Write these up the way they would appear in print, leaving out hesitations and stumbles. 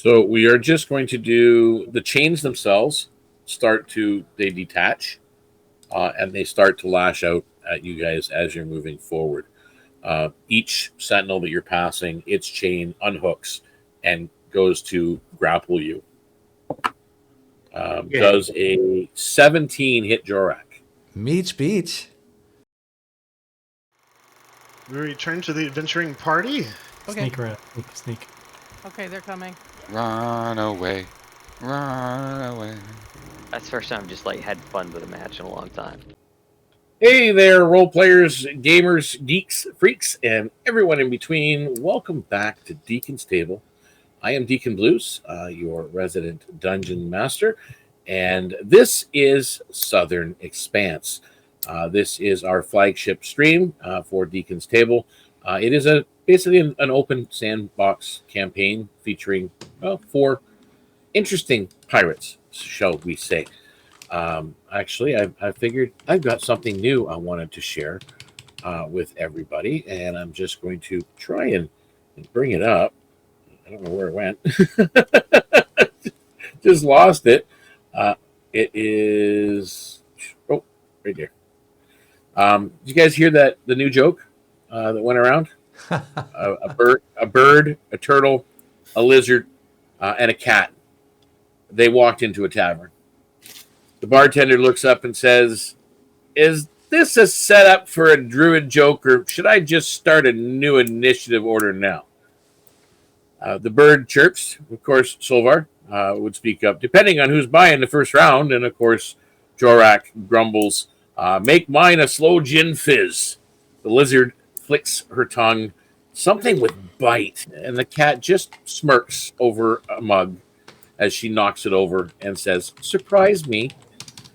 So we are just going to do the chains themselves. They detach, and they start to lash out at you guys as you're moving forward. Each sentinel that you're passing, its chain unhooks and goes to grapple you. Does a 17 hit Jorrack? Meets beach. We return to the adventuring party. Okay. Sneak around. Sneak. Okay, they're coming. Run away. Run away. That's the first time I've just had fun with a match in a long time. Hey there, role players, gamers, geeks, freaks, and everyone in between. Welcome back to Deacon's Table. I am DknBluez, your resident dungeon master, and this is Southern Expanse. This is our flagship stream for Deacon's Table. It is basically an open sandbox campaign featuring 4 interesting pirates, shall we say. Actually, I figured I've got something new I wanted to share with everybody, and I'm just going to try and bring it up. I don't know where it went. Just lost it. It is right here. Did you guys hear the new joke that went around? A bird, a turtle, a lizard, and a cat. They walked into a tavern. The bartender looks up and says, "Is this a setup for a druid joke, or should I just start a new initiative order now?" The bird chirps. Of course, Solvarr would speak up, depending on who's buying the first round. And of course, Jorrack grumbles, "Make mine a slow gin fizz." The lizard flicks her tongue, something with bite, and the cat just smirks over a mug as she knocks it over and says, "Surprise me."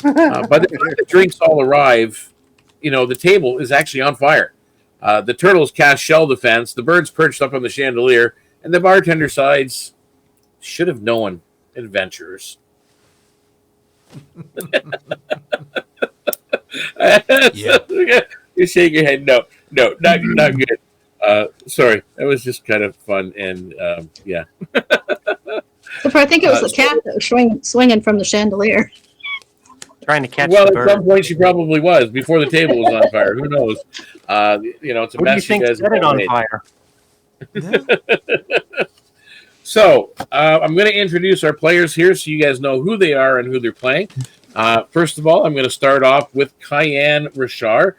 By the time the drinks all arrive, the table is actually on fire. The turtles cast shell defense, the birds perched up on the chandelier, and the bartender sides, "Should have known, adventurers." Yeah. You shake your head. No, not good. Sorry, that was just kind of fun, and yeah. So I think it was the cat that was swinging from the chandelier. Trying to catch Well, the at bird. some point she probably was before the table was on fire. Who knows? It's a What do you mess. think Guys set it have on made. fire? So I'm going to introduce our players here, so you guys know who they are and who they're playing. First of all, I'm going to start off with Kian Reshar.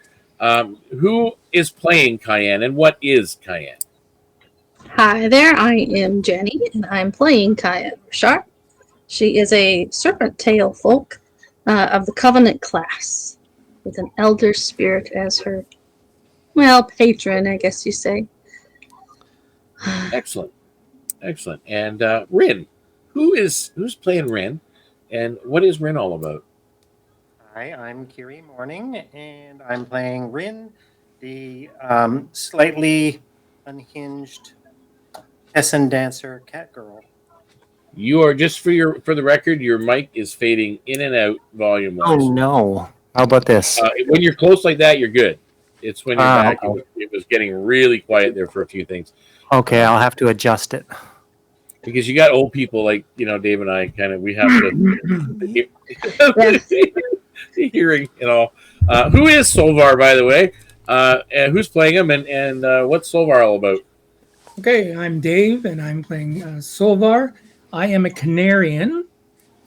Who is playing Kian, and what is Kian? Hi there, I am Jenny, and I'm playing Kian Reshar. She is a serpent tail folk of the Covenant class, with an elder spirit as her, patron, I guess you say. Excellent. And Rynn, who's playing Rynn, and what is Rynn all about? Hi, I'm Kiri Morning, and I'm playing Rynn, the slightly unhinged Tessin dancer cat girl. You are, just for the record, your mic is fading in and out volume-wise. Oh no! How about this? When you're close like that, you're good. It's when you're back. Okay. It was getting really quiet there for a few things. Okay, I'll have to adjust it. Because you got old people like Dave and I. We have to hearing and all. Who is Solvarr, by the way? And who's playing him? And what's Solvarr all about? Okay, I'm Dave, and I'm playing Solvarr. I am a Canarian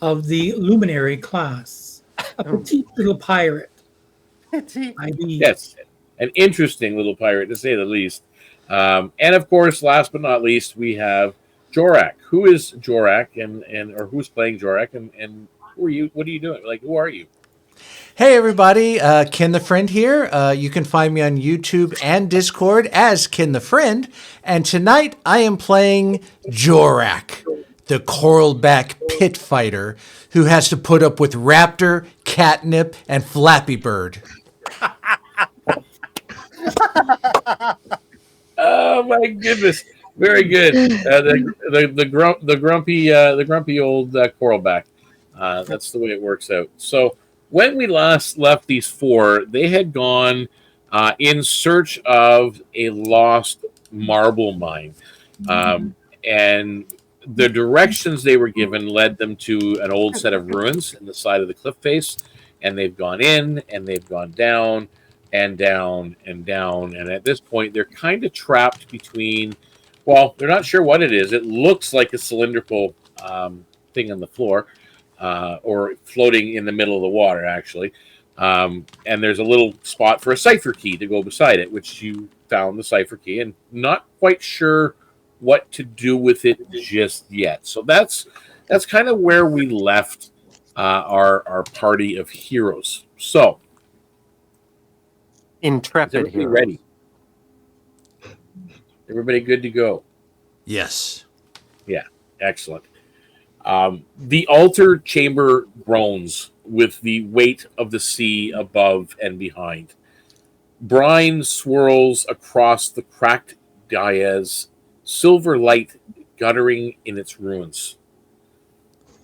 of the Luminary class, a petite little pirate. Yes, an interesting little pirate, to say the least. And of course, last but not least, we have Jorrack. Who is Jorrack, or who's playing Jorrack, and who are you? What are you doing? Who are you? Hey everybody, Kin the Friend here. You can find me on YouTube and Discord as Kin the Friend. And tonight I am playing Jorrack, the coralback pit fighter who has to put up with Raptor, Catnip, and Flappy Bird. Oh my goodness! Very good. The grumpy old coralback. That's the way it works out. So when we last left these 4, they had gone in search of a lost marble mine, and the directions they were given led them to an old set of ruins in the side of the cliff face, and they've gone in and they've gone down and down and down, and at this point they're kind of trapped between, well, they're not sure what it is. It looks like a cylindrical thing on the floor, or floating in the middle of the water, actually. And there's a little spot for a cipher key to go beside it, which you found the cipher key, and not quite sure what to do with it just yet. So that's kind of where we left our party of heroes. So, is Intrepid everybody hero. ready? Everybody good to go? Yes. Yeah, excellent. The altar chamber groans with the weight of the sea above and behind. Brine swirls across the cracked dais, silver light guttering in its ruins.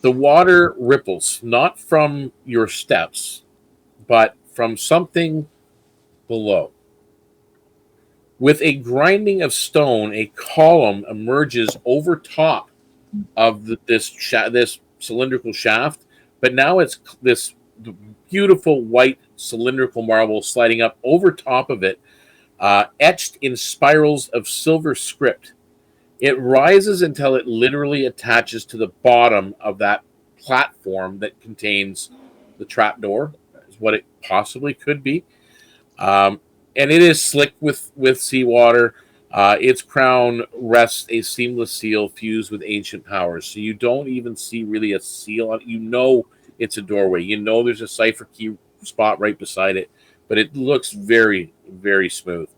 The water ripples, not from your steps, but from something below. With a grinding of stone, a column emerges over top of this cylindrical shaft, but now it's this beautiful white cylindrical marble sliding up over top of it, etched in spirals of silver script. It rises until it literally attaches to the bottom of that platform that contains the trapdoor, is what it possibly could be. And it is slick with seawater. Its crown rests a seamless seal fused with ancient powers. So you don't even see really a seal on it. You know it's a doorway. You know there's a cipher key spot right beside it, but it looks very, very smooth.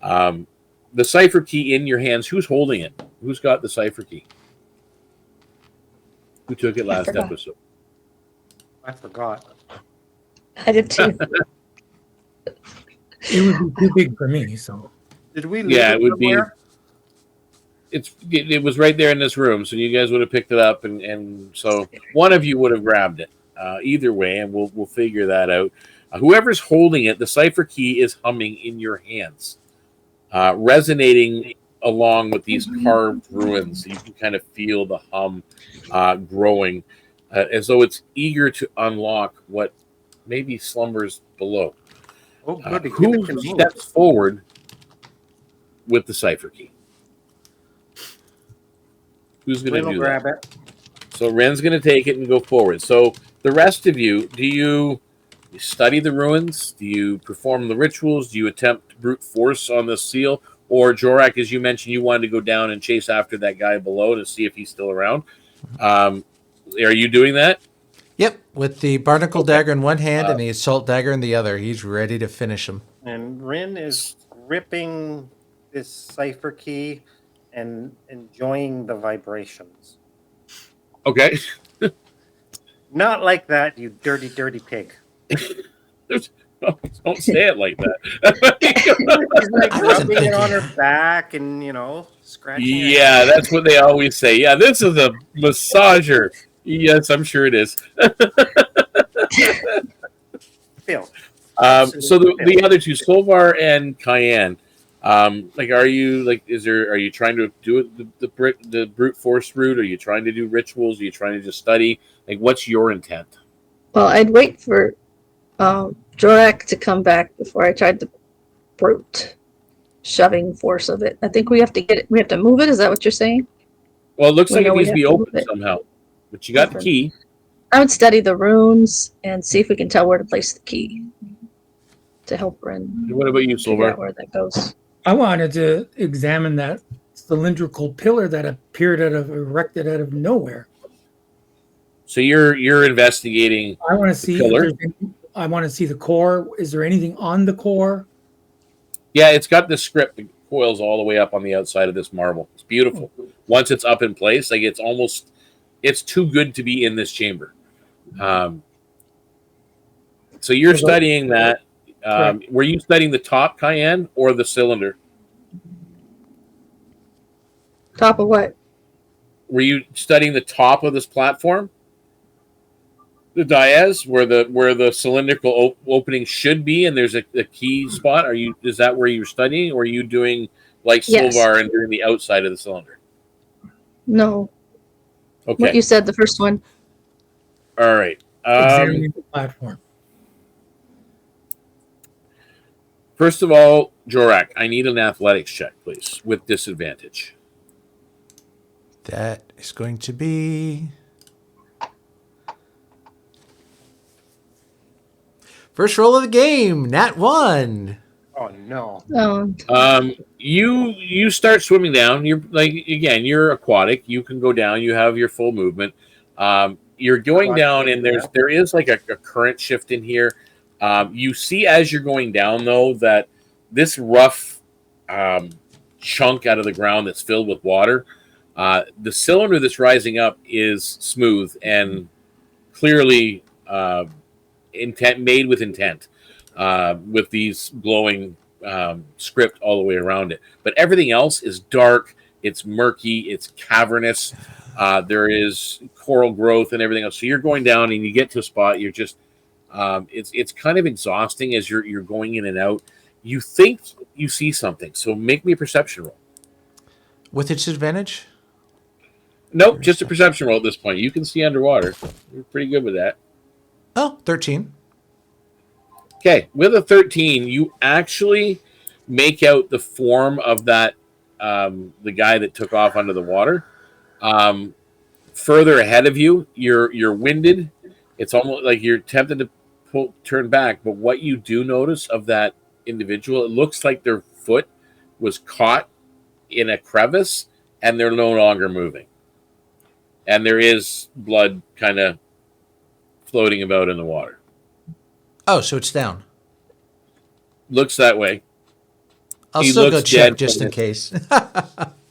The cipher key in your hands, who's holding it? Who's got the cipher key? Who took it last forgot. episode? I forgot. I did too. It would be too big for me, so. Did we leave Yeah, it would somewhere? be. It was right there in this room, so you guys would have picked it up, and so one of you would have grabbed it. Either way, and we'll figure that out. Whoever's holding it, the cipher key is humming in your hands, resonating along with these carved ruins. You can kind of feel the hum growing, as though it's eager to unlock what maybe slumbers below. Oh, good. Give it Who to me. steps forward with the cipher key? Who's going Rynn to will do grab that? it. So Ren's going to take it and go forward. So the rest of you, do you study the ruins? Do you perform the rituals? Do you attempt brute force on the seal? Or Jorrack, as you mentioned, you wanted to go down and chase after that guy below to see if he's still around. Are you doing that? Yep. With the barnacle dagger in one hand and the assault dagger in the other, he's ready to finish him. And Rynn is gripping this cipher key and enjoying the vibrations. Okay. Not like that, you dirty, dirty pig. Don't say it like that. She's like I wasn't rubbing it on thinking. her back and, scratching her Yeah, that's what they always say. Yeah, this is a massager. Yes, I'm sure it is. Phil. So the other two, Solvarr and Kian, are you trying to do the brute force route? Are you trying to do rituals? Are you trying to just study? Like, what's your intent? Well, I'd wait for Jorrack to come back before I tried the brute shoving force of it. I think we have to get it. We have to move it. Is that what you're saying? Well, it looks We like know it we needs to be have to open move it. somehow. But you got the key. I would study the runes and see if we can tell where to place the key to help Rynn What about you, figure out Solvarr? where that goes. I wanted to examine that cylindrical pillar that appeared erected out of nowhere. So you're investigating. I want to see. pillar? I want to see the core. Is there anything on the core? Yeah, it's got this script that coils all the way up on the outside of this marble. It's beautiful. Once it's up in place, like it's too good to be in this chamber. So you're studying that. Were you studying the top, Kian, or the cylinder? Top of what? Were you studying the top of this platform? The dais, where the cylindrical opening should be, and there's a key spot. Is that where you're studying, or are you doing like Yes. Solvarr and doing the outside of the cylinder? No, What Okay. you said, the first one. All right. Examining the platform. First of all, Jorrack, I need an athletics check, please, with disadvantage. That is going to be first roll of the game. Nat 1. Oh no. You start swimming down. You're like again, you're aquatic. You can go down. You have your full movement. You're going down, and there is like a current shift in here. You see as you're going down though that this rough chunk out of the ground that's filled with water. The cylinder that's rising up is smooth and clearly made with intent, with these glowing script all the way around it. But everything else is dark. It's murky. It's cavernous. There is coral growth and everything else. So you're going down and you get to a spot. You're just it's kind of exhausting as you're going in and out. You think you see something. So make me a perception roll. With its advantage? Nope, just a perception roll at this point. You can see underwater. You're pretty good with that. Oh, 13. Okay, with a 13, you actually make out the form of that the guy that took off under the water. Further ahead of you, you're winded. It's almost like you're tempted to turn back. But what you do notice of that individual, it looks like their foot was caught in a crevice, and they're no longer moving. And there is blood kind of floating about in the water. Oh, so it's down. Looks that way. I'll He still go looks check dead just from in the- case.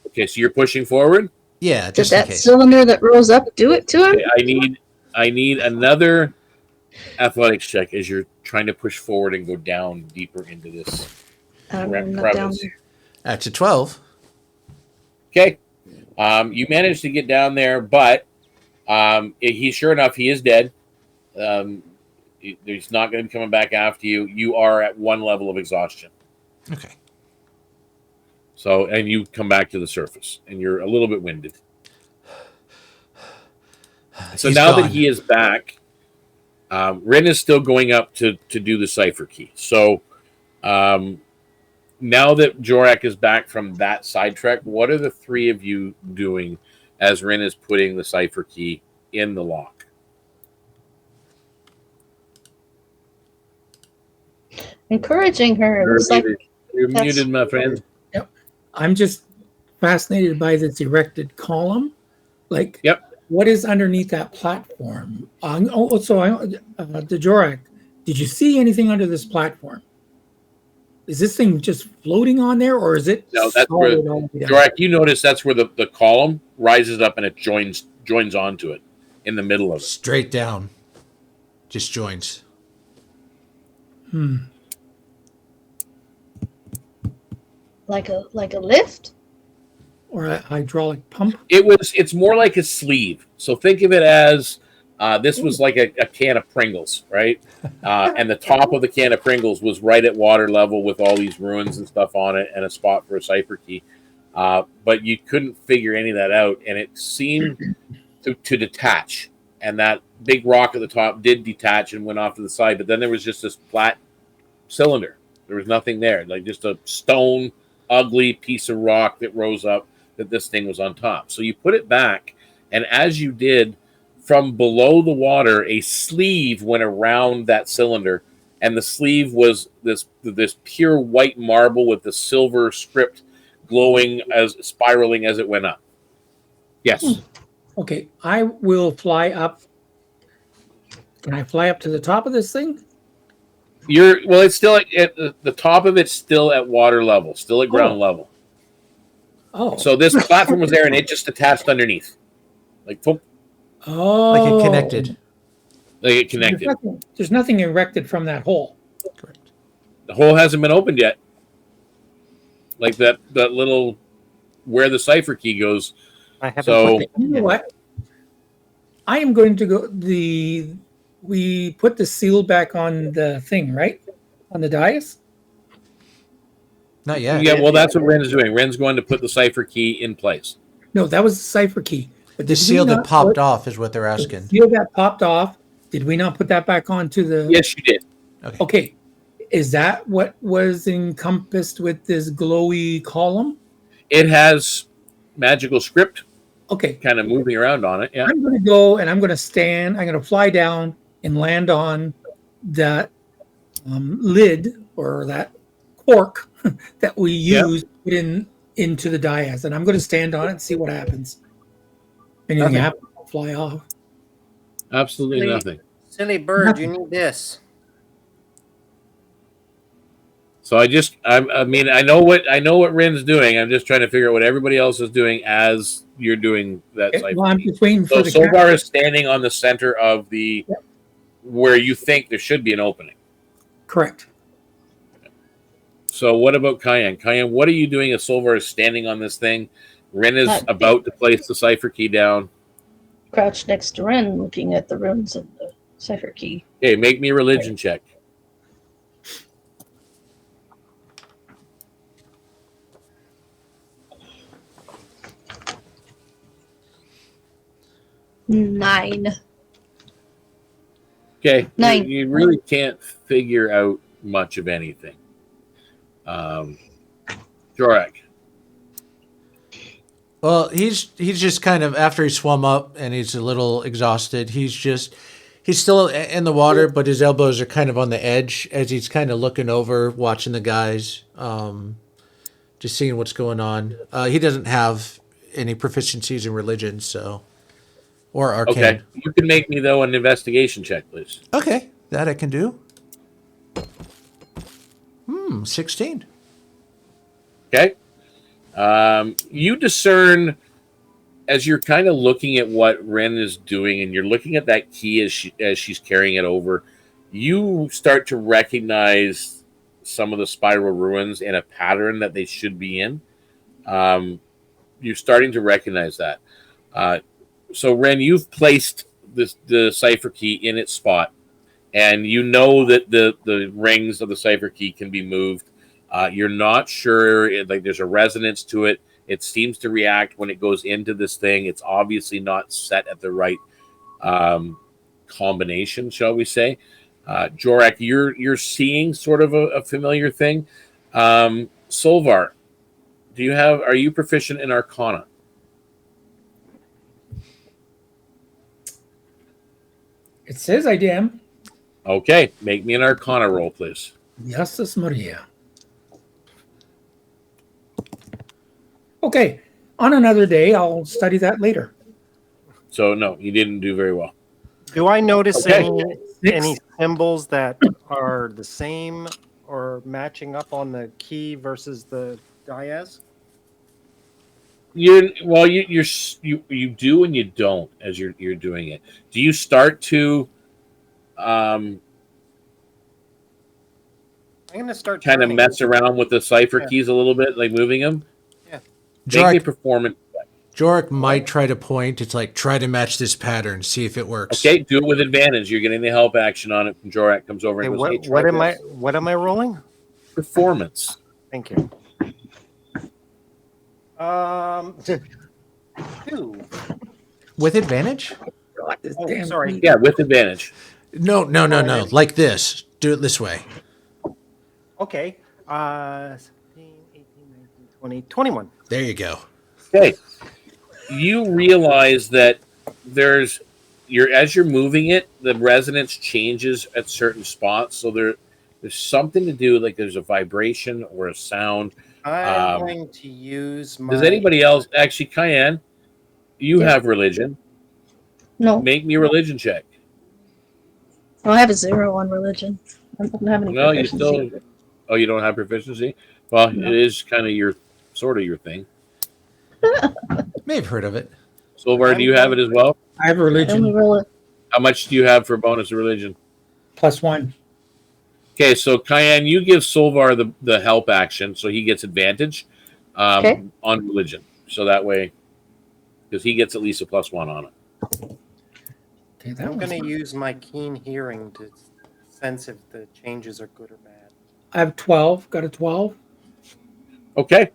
Okay, so you're pushing forward. Yeah, Did just in that case. cylinder that rose up do it to him? Okay, I need another athletics check as you're trying to push forward and go down deeper into this. I'm not down crevice. there. That's a 12. Okay, you managed to get down there, but he sure enough he is dead. He's not going to be coming back after you. You are at one level of exhaustion. Okay. So, and you come back to the surface, and you're a little bit winded. So He's now gone. that he is back, Rynn is still going up to do the cipher key. So, now that Jorrack is back from that sidetrack, what are the three of you doing as Rynn is putting the cipher key in the lock? Encouraging her. It looks like You're that's- muted, my friend. I'm just fascinated by this erected column. Like, Yep. what is underneath that platform? The Jorrack, did you see anything under this platform? Is this thing just floating on there, or is it? No, that's where solid all the way down? Jorrack, you notice that's where the column rises up and it joins onto it in the middle of it. Straight down. Just joins. like a lift. Or a hydraulic pump? It's more like a sleeve. So think of it as this was like a can of Pringles, right? And the top of the can of Pringles was right at water level with all these ruins and stuff on it and a spot for a cipher key. But you couldn't figure any of that out, and it seemed to detach. And that big rock at the top did detach and went off to the side. But then there was just this flat cylinder. There was nothing there, like just a stone, ugly piece of rock that rose up that this thing was on top. So you put it back, and as you did, from below the water, a sleeve went around that cylinder, and the sleeve was this pure white marble with the silver script glowing as spiraling as it went up. Yes. Okay, I will fly up. Can I fly up to the top of this thing? It's still at the top of it's still at water level, still at ground level. Oh. So this platform was there, and it just attached underneath, like boom, Oh. Like it connected. like it connected. There's nothing erected from that hole. Correct. The hole hasn't been opened yet. Like that little where the cipher key goes. I haven't. So You know what? I am going to go. We put the seal back on the thing, right? On the dais? Not yet. yeah, well, that's what Rynn is doing. Rynn's going to put the cipher key in place. No, that was the cipher key. But The did we seal that not popped put- off is what they're the asking. seal that popped off, did we not put that back onto the... Yes, you did. Okay. Is that what was encompassed with this glowy column? It has magical script Okay. kind of moving around on it. Yeah. I'm going to go and I'm going to stand. I'm going to fly down and land on that lid or that cork that we use into the dias, and I'm going to stand on it and see what happens. If anything Okay. happens, I'll fly off. Absolutely Silly- nothing. Silly bird, you need this. So I mean, I know what Rynn's doing. I'm just trying to figure out what everybody else is doing as you're doing that. Okay, well, I'm just waiting So for the Solvarr is standing on the center of the where you think there should be an opening. Correct. So what about Kian? Kian, what are you doing as Solvarr is standing on this thing? Rynn is about to place the cipher key down. Crouched next to Rynn, looking at the runes of the cipher key. Okay, make me a religion check. Nine. Okay, Nine. you really can't figure out much of anything. Jorrack. Well, he's just kind of, after he swum up and he's a little exhausted, he's still in the water, but his elbows are kind of on the edge as he's kind of looking over, watching the guys, just seeing what's going on. He doesn't have any proficiencies in religion, so, or arcane. Okay, you can make me though an investigation check, please. Okay, that I can do. 16. Okay. You discern as you're kind of looking at what Rynn is doing, and you're looking at that key as she's carrying it over. You start to recognize some of the spiral ruins in a pattern that they should be in. You're starting to recognize that. So Rynn, you've placed the cipher key in its spot, and you know that the rings of the cipher key can be moved. You're not sure, like there's a resonance to it. It seems to react when it goes into this thing. It's obviously not set at the right combination, shall we say. Jorrack, you're seeing sort of a familiar thing. Solvarr, are you proficient in Arcana? It says I am. Okay, make me an Arcana roll, please. Yasas Maria. Okay, on another day, I'll study that later. So no, you didn't do very well. Do I notice Okay. any symbols that are the same or matching up on the key versus the dias? You do and you don't as you're doing it. Do you start to I'm going to start kind of turning. mess around with the cipher Yeah. keys a little bit, like moving them? Yeah. Make me a Jorrack, performance. Jorrack might try to point. It's like, try to match this pattern, see if it works. Okay, do it with advantage. You're getting the help action on it from Jorrack. Comes over and Okay, goes, "Hey, what try am I? this." What am I rolling? Performance. Thank you. 2. With advantage? This Oh, damn sorry. key. Yeah, with advantage. No. Like this. Do it this way. Okay. 17, 18, 19, 20, 21. There you go. Okay. You realize that as you're moving it, the resonance changes at certain spots. So there's something to do, like there's a vibration or a sound. I'm going to use my. Does anybody else actually, Kian? You Yeah. have religion. No, Make me a religion check. I have a 0 on religion. I don't have any No, you proficiency. still. Oh, you don't have proficiency. Well, No. it is kind of your thing. May have heard of it. Solvarr, do you have it as well? I have I only religion roll it. How much do you have for bonus of religion? +1. Okay, so Kian, you give Solvarr the help action, so he gets advantage Okay. on religion. So that way, because he gets at least a +1 on it. Okay, that I'm was going to use my keen hearing to sense if the changes are good or bad. I have 12. Got a 12. Okay.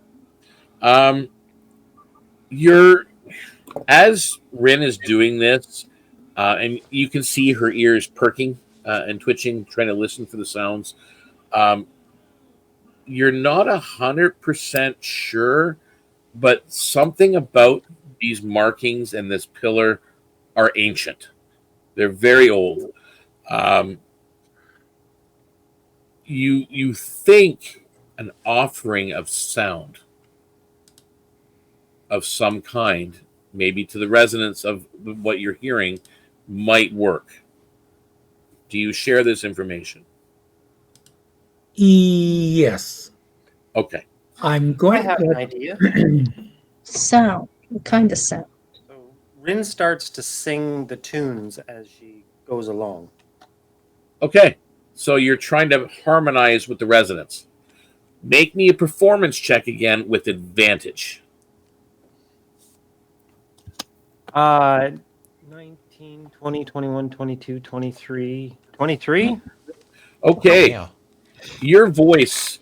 You're As Rynn is doing this, and you can see her ears perking and twitching, trying to listen for the sounds. You're not 100% sure, but something about these markings and this pillar are ancient. They're very old. You think an offering of sound of some kind, maybe to the resonance of what you're hearing, might work. Do you share this information? Yes. Okay. I'm I going have an to. idea. Sound. What kind of sound? So Rynn starts to sing the tunes as she goes along. Okay. So you're trying to harmonize with the resonance. Make me a performance check again with advantage. 19, 20, 21, 22, 23. 23? Okay. Yeah. Your voice,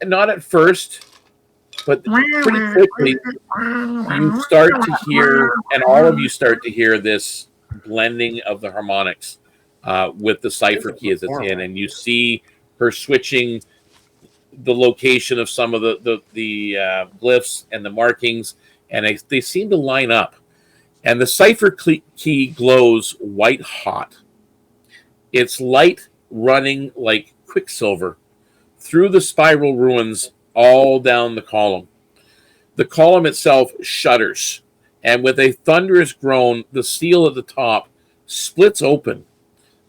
not at first, but pretty quickly, you start to hear, and all of you start to hear this blending of the harmonics with the cipher key as it's in, and you see her switching the location of some of the glyphs and the markings, and they seem to line up. And the cipher key glows white hot. Its light running like quicksilver through the spiral ruins all down the column. The column itself shudders, and with a thunderous groan, the seal at the top splits open.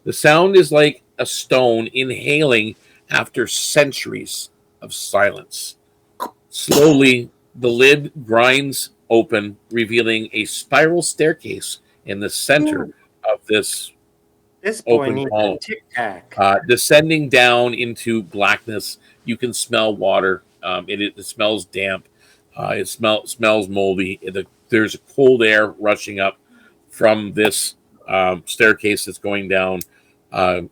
The sound is like a stone inhaling after centuries of silence. Slowly, the lid grinds open, revealing a spiral staircase in the center of this This boy open needs column. a tic-tac. Descending down into blackness. You can smell water. It smells damp. It smells moldy. There's a cold air rushing up from this staircase that's going down, kind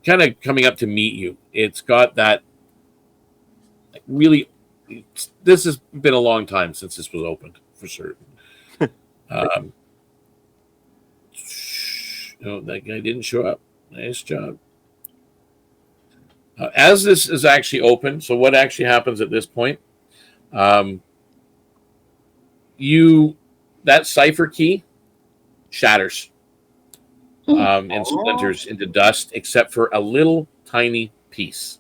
of coming up to meet you. It's got that really. This has been a long time since this was opened, for certain. No, that guy didn't show up. Nice job. As this is actually open, so what actually happens at this point? That cipher key shatters and splinters into dust, except for a little tiny piece.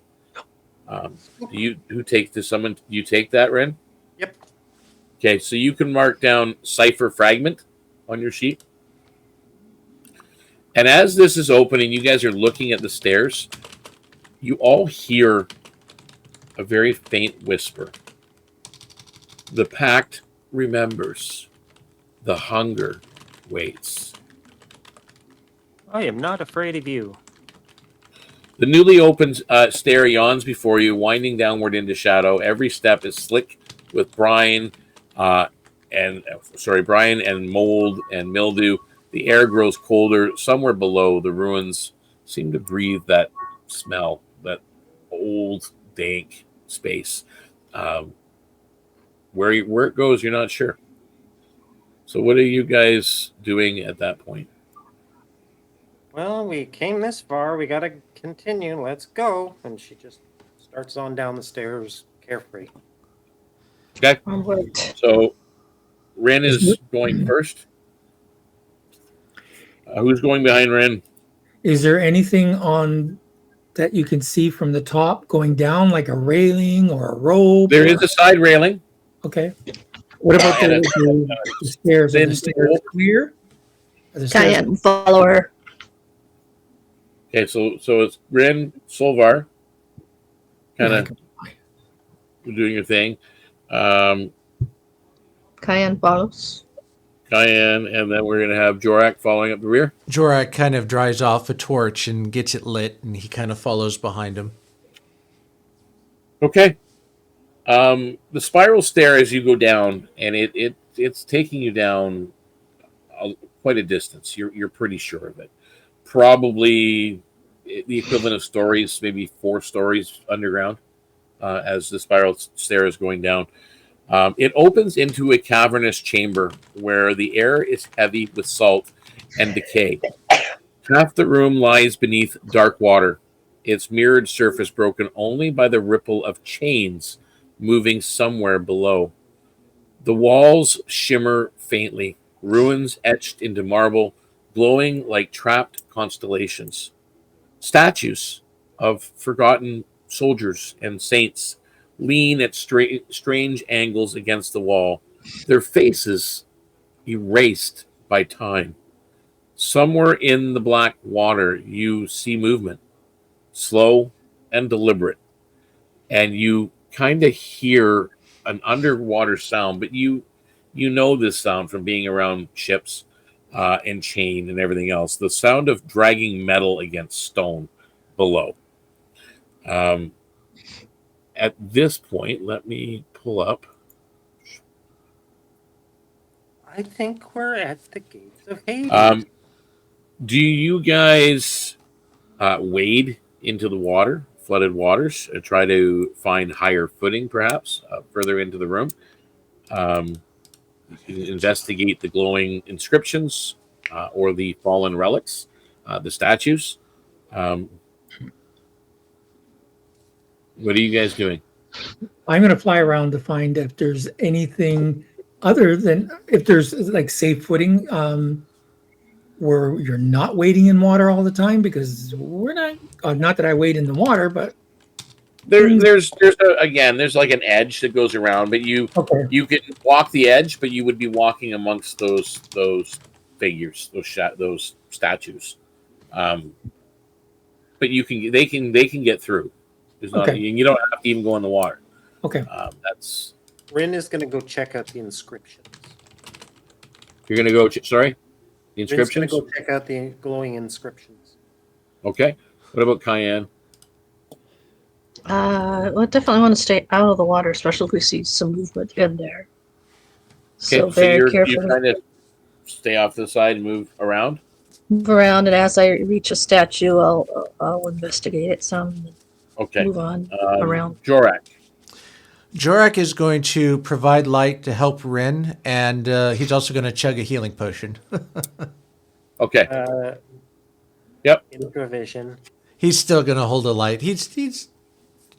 You take that, Rynn? Yep. Okay, so you can mark down cipher fragment on your sheet. And as this is opening, you guys are looking at the stairs. You all hear a very faint whisper. The pact remembers. The hunger waits. I am not afraid of you. The newly opened stair yawns before you, winding downward into shadow. Every step is slick with brine and mold and mildew. The air grows colder. Somewhere below, the ruins seem to breathe that smell, that old, dank space. Where it goes, you're not sure. So what are you guys doing at that point? Well, we came this far. We got to continue. Let's go. And she just starts on down the stairs, carefree. Okay. Onward. So Rynn is going first. Who's going behind Rynn? Is there anything on that you can see from the top going down, like a railing or a rope? There is a side railing. Okay. What about the stairs? Are the stairs clear? Are the stairs- Kian, follow her. Okay, so it's Rynn, Solvarr, kind of doing your thing. Kian follows. Kian, and then we're going to have Jorrack following up the rear. Jorrack kind of dries off a torch and gets it lit, and he kind of follows behind him. Okay. The spiral stair as you go down, and it's taking you down quite a distance. You're pretty sure of it. Probably the equivalent of stories, maybe 4 stories underground, as the spiral stair is going down. It opens into a cavernous chamber where the air is heavy with salt and decay. Half the room lies beneath dark water, its mirrored surface broken only by the ripple of chains moving somewhere below. The walls shimmer faintly, ruins etched into marble, glowing like trapped constellations. Statues of forgotten soldiers and saints lean at strange angles against the wall, their faces erased by time. Somewhere in the black water, you see movement, slow and deliberate, and you kind of hear an underwater sound, but you know this sound from being around ships and chain and everything else. The sound of dragging metal against stone below. Um, at this point, let me pull up. I think we're at the gates of Hades. Do you guys wade into the water, flooded waters, and try to find higher footing, perhaps further into the room? You can investigate the glowing inscriptions or the fallen relics, the statues. What are you guys doing? I'm going to fly around to find if there's anything other than if there's like safe footing where you're not wading in water all the time, because we're not that I wade in the water, but There's again, there's like an edge that goes around, but you can walk the edge, but you would be walking amongst those figures, those statues. But they can get through. There's not you don't have to even go in the water. Okay. That's Rynn is going to go check out the inscriptions. You're gonna go. Sorry, the Rynn's going inscriptions. to go check out the glowing inscriptions. Okay. What about Kian? Well, definitely want to stay out of the water, especially if we see some movement in there. Okay, So so very you carefully kind of stay off to the side and move around. move around, and as I reach a statue, I'll investigate it some. And Okay. move on around. Jorrack. Jorrack is going to provide light to help Rynn, and he's also going to chug a healing potion. Okay. Yep. Improvision. He's still going to hold a light. He's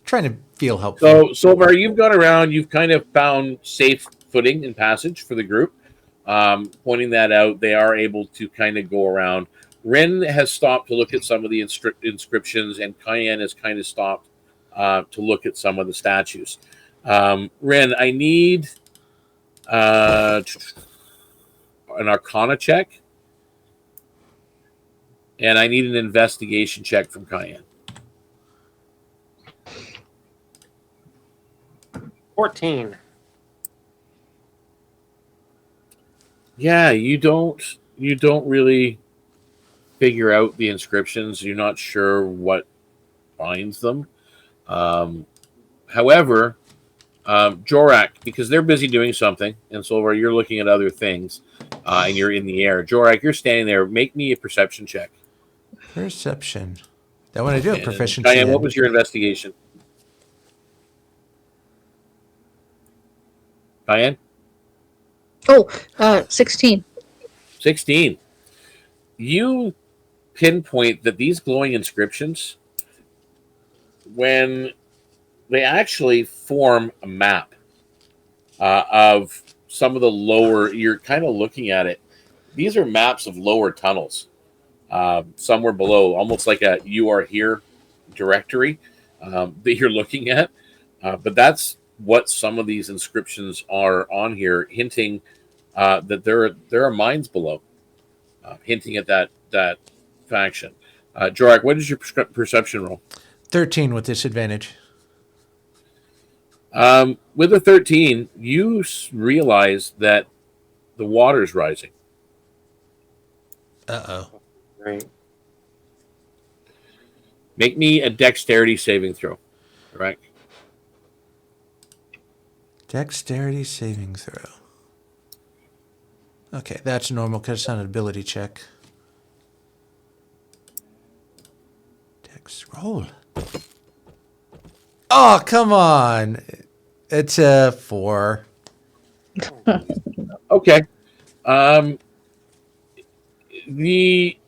trying to feel helpful. So far, you've gone around. You've kind of found safe footing and passage for the group. Pointing that out, they are able to kind of go around. Rynn has stopped to look at some of the inscriptions, and Kian has kind of stopped to look at some of the statues. Rynn, I need an Arcana check, and I need an investigation check from Kian. 14. Yeah, you don't really figure out the inscriptions. You're not sure what binds them. However, Jorrack, because they're busy doing something, and Solvarr, you're looking at other things, and you're in the air. Jorrack, you're standing there. Make me a perception check. Perception. That one I do have And proficiency Kian, in. what was your investigation? Kian? 16. 16. You pinpoint that these glowing inscriptions, when they actually form a map of some of the lower, you're kind of looking at it. These are maps of lower tunnels, somewhere below, almost like a "you are here" directory that you're looking at. But that's what some of these inscriptions are on here, hinting that there are mines below, hinting at that faction. Jorrack, what is your perception roll? 13 with disadvantage. With a 13, you realize that the water's rising. Uh-oh. Right. Make me a dexterity saving throw. Correct. Dexterity saving throw. Okay, that's normal because it's not an ability check. Dex roll. Oh, come on. It's a 4. Okay. The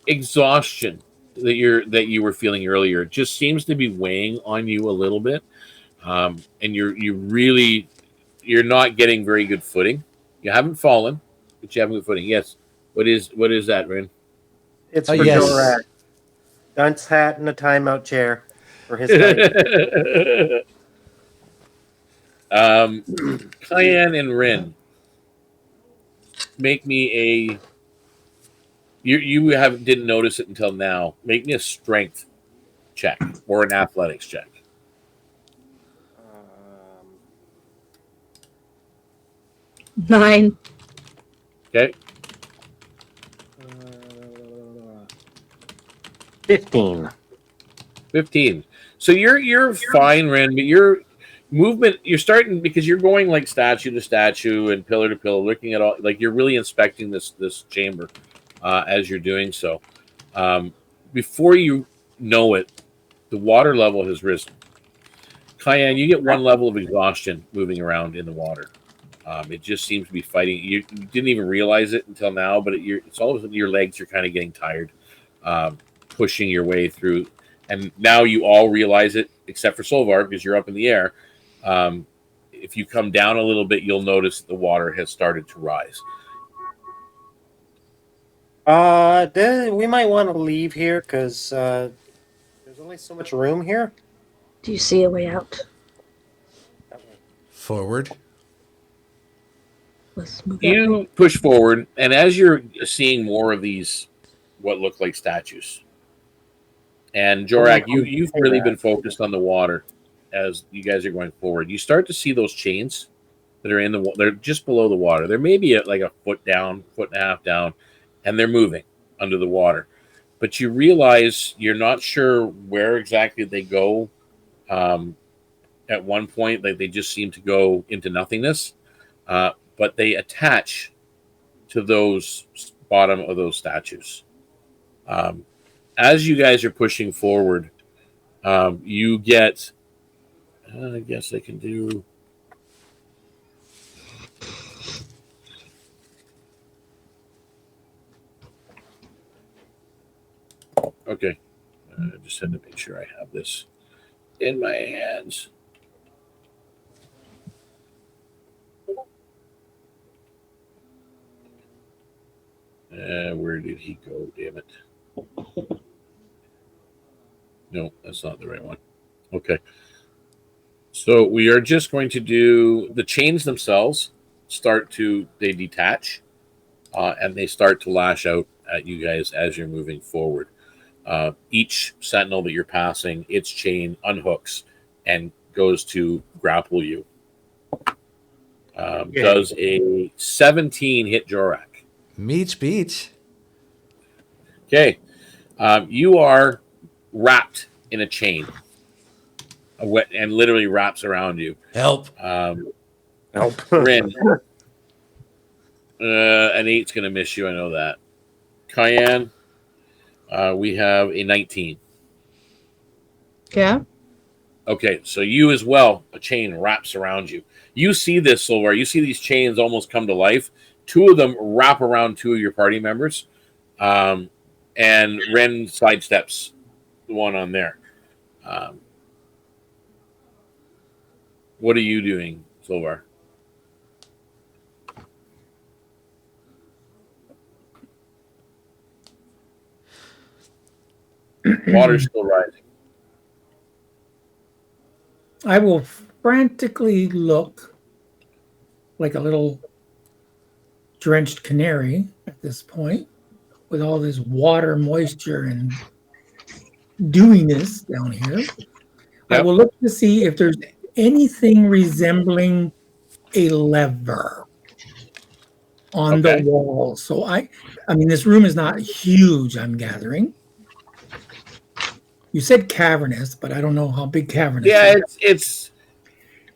exhaustion that you were feeling earlier just seems to be weighing on you a little bit, and you're not getting very good footing. You haven't fallen, but you haven't good footing. Yes. What is that, Rynn? It's Oh, for yes. Jorrack. Dunce hat and a timeout chair for his height. Kian and Rynn, make me a. You didn't notice it until now. Make me a strength check or an athletics check. Um, 9. Okay. 15. 15. So you're fine, Rynn, but your movement, you're starting because you're going like statue to statue and pillar to pillar, looking at all, like you're really inspecting this chamber as you're doing so. Before you know it, the water level has risen. Kian, you get 1 level of exhaustion moving around in the water. It just seems to be fighting. You didn't even realize it until now, but it's all of a sudden your legs are kind of getting tired, pushing your way through. And now you all realize it, except for Solvarr, because you're up in the air. If you come down a little bit, you'll notice that the water has started to rise. We might want to leave here because there's only so much room here. Do you see a way out? Forward. Let's move that way. You push forward, and as you're seeing more of these, what look like statues, and Jorrack, you've really been focused on the water as you guys are going forward. You start to see those chains that are in the. They're just below the water. They're maybe like a foot down, foot and a half down, and they're moving under the water. But you realize you're not sure where exactly they go. At one point, like they just seem to go into nothingness, but they attach to those bottom of those statues. As you guys are pushing forward, you get. I guess I can do. Okay, I just had to make sure I have this in my hands. Where did he go? Damn it. No, that's not the right one. Okay. So we are just going to do the chains themselves they detach and they start to lash out at you guys as you're moving forward. Each sentinel that you're passing, its chain unhooks and goes to grapple you. Does a 17 hit Jorrack? Meets beats. Okay. You are wrapped in a chain and literally wraps around you. Help. Help. Rynn. An 8's going to miss you. I know that. Kian, we have a 19. Yeah. Okay, so you as well, a chain wraps around you. You see this, Solvarr. You see these chains almost come to life. 2 of them wrap around 2 of your party members. And Rynn sidesteps the one on there. What are you doing, Solvarr? Water's still rising. I will frantically look like a little drenched canary at this point with all this water moisture and dewiness down here. Yep. I will look to see if there's anything resembling a lever on the wall. So I mean, this room is not huge, I'm gathering. You said cavernous, but I don't know how big cavernous is.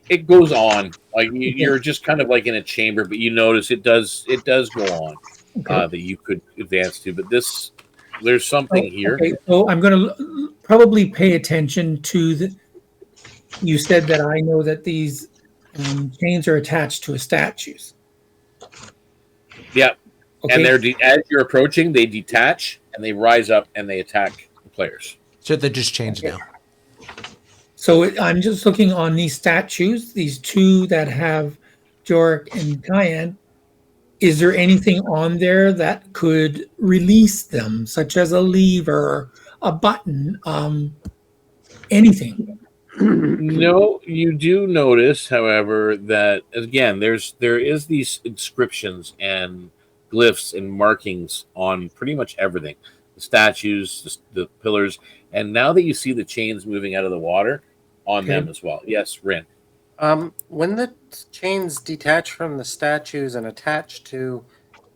It goes on. Like you're just kind of like in a chamber, but you notice it does go on that you could advance to. But there's something here. Okay, so I'm going to probably pay attention to you said that I know that these chains are attached to a statues. Yep. Okay. And as you're approaching, they detach and they rise up and they attack the players. So they're just chains now. So I'm just looking on these statues, these two that have Jorrack and Kian. Is there anything on there that could release them, such as a lever, a button, anything? No, you do notice, however, that again, there is these inscriptions and glyphs and markings on pretty much everything, the statues, the pillars, and now that you see the chains moving out of the water on them as well. Yes, Rynn. When the chains detach from the statues and attach to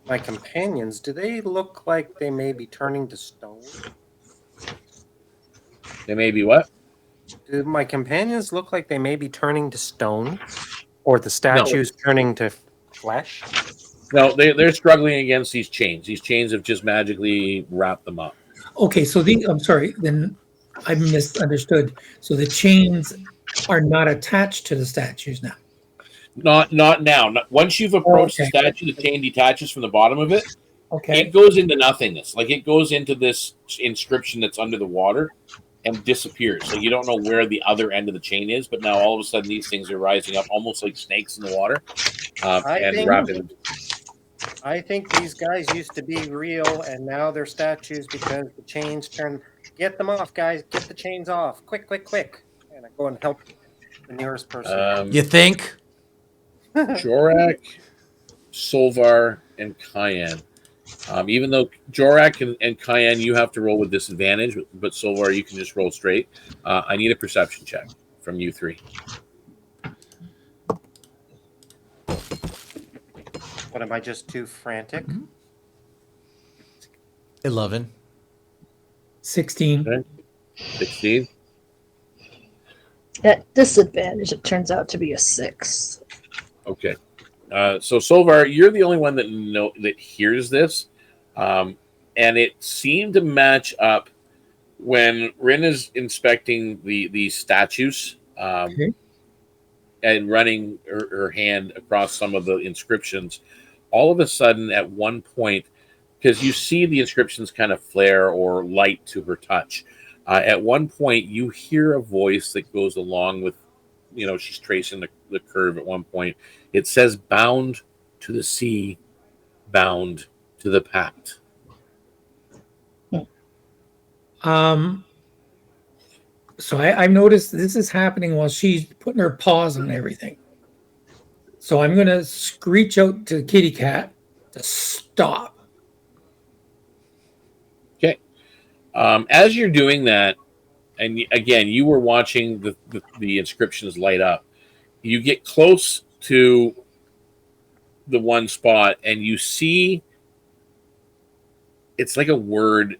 my companions, do they look like they may be turning to stone? They may be what? Do my companions look like they may be turning to stone? Or the statues turning to flesh? No, they're struggling against these chains. These chains have just magically wrapped them up. Okay, so I'm sorry, then I misunderstood. So the chains are not attached to the statues now. Not now. Once you've approached the statue, the chain detaches from the bottom of it. Okay. It goes into nothingness. Like it goes into this inscription that's under the water and disappears. So you don't know where the other end of the chain is, but now all of a sudden these things are rising up almost like snakes in the water and wrapping. I think these guys used to be real and now they're statues because the chains turn. Get them off, guys. Get the chains off. Quick, quick, quick. And I go and help the nearest person. You think? Jorrack, Solvarr, and Kian. Even though Jorrack and Kian, you have to roll with disadvantage, but Solvarr, you can just roll straight. I need a perception check from you three. What, am I just too frantic? 11. 16. Okay. 16. At disadvantage, it turns out to be a 6. Okay. So Solvarr, you're the only one that hears this, and it seemed to match up when Rynn is inspecting the statues and running her hand across some of the inscriptions. All of a sudden, at one point, because you see the inscriptions kind of flare or light to her touch, at one point you hear a voice that goes along with, she's tracing the curve at one point. It says, "Bound to the sea, bound to the pact." So I've noticed this is happening while she's putting her paws on everything. So I'm going to screech out to Kitty Cat to stop. Okay. As you're doing that, and again, you were watching the inscriptions light up. You get close to the one spot, and you see it's like a word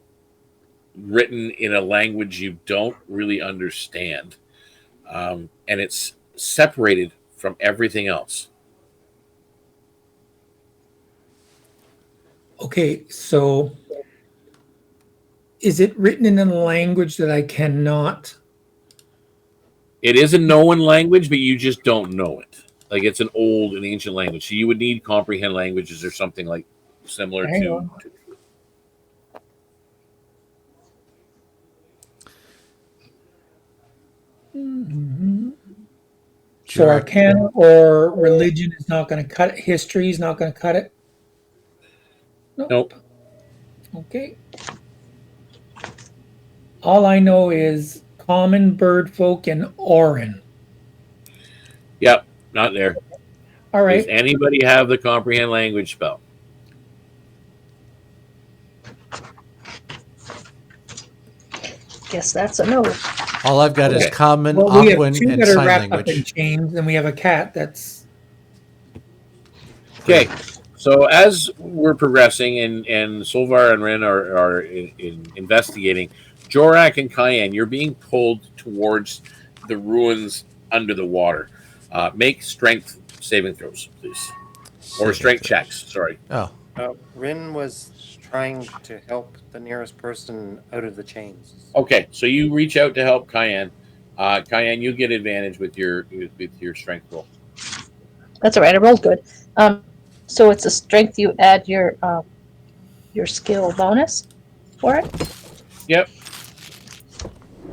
written in a language you don't really understand, and it's separated from everything else. Okay, so is it written in a language that I cannot? It is a known language, but you just don't know it. Like it's an ancient language. So you would need comprehend languages or something like similar to. Mm-hmm. So Arcana or religion is not going to cut it. History is not going to cut it. Nope. Okay. All I know is common, bird folk, and Orin. Yep, not there. All right. Does anybody have the comprehend language spell? Guess that's a no. All I've got is common, Well, we have Aquan, two and that are sign wrapped up in language. chains, and we have a cat that's. Okay, so as we're progressing and Solvarr and Rynn are investigating, Jorrack and Kian, you're being pulled towards the ruins under the water. Make strength saving throws, please. Or strength checks, sorry. Oh. Rynn was trying to help the nearest person out of the chains. Okay, so you reach out to help Kian. Kian, you get advantage with your strength roll. That's all right. I rolled good. So it's a strength. You add your skill bonus for it. Yep.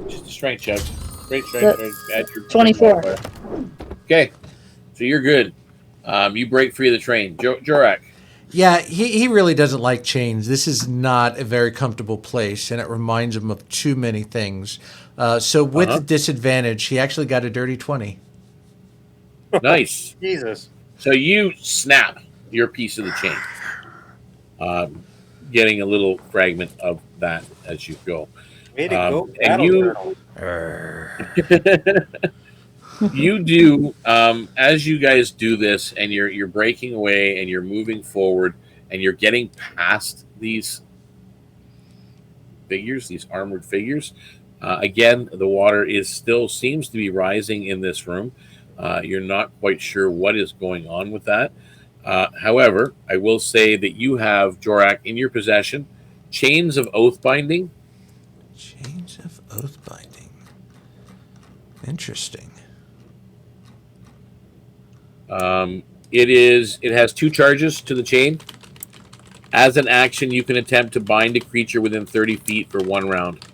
Just a strength check. Great The- strength. Add your 24. modifier. Okay. So you're good. You break free of the train. Jorrack. Yeah, he really doesn't like chains. This is not a very comfortable place, and it reminds him of too many things. So with disadvantage, he actually got a dirty 20. Nice. Jesus. So you snap your piece of the chain, getting a little fragment of that as you go. Way to go, And battle you, turtle. you do as you guys do this, and you're breaking away, and you're moving forward, and you're getting past these figures, these armored figures. Again, the water still seems to be rising in this room. You're not quite sure what is going on with that. However, I will say that you have, Jorrack, in your possession, chains of oath binding. Chains of oath binding. Interesting. It has 2 charges to the chain. As an action, you can attempt to bind a creature within 30 feet for 1 round.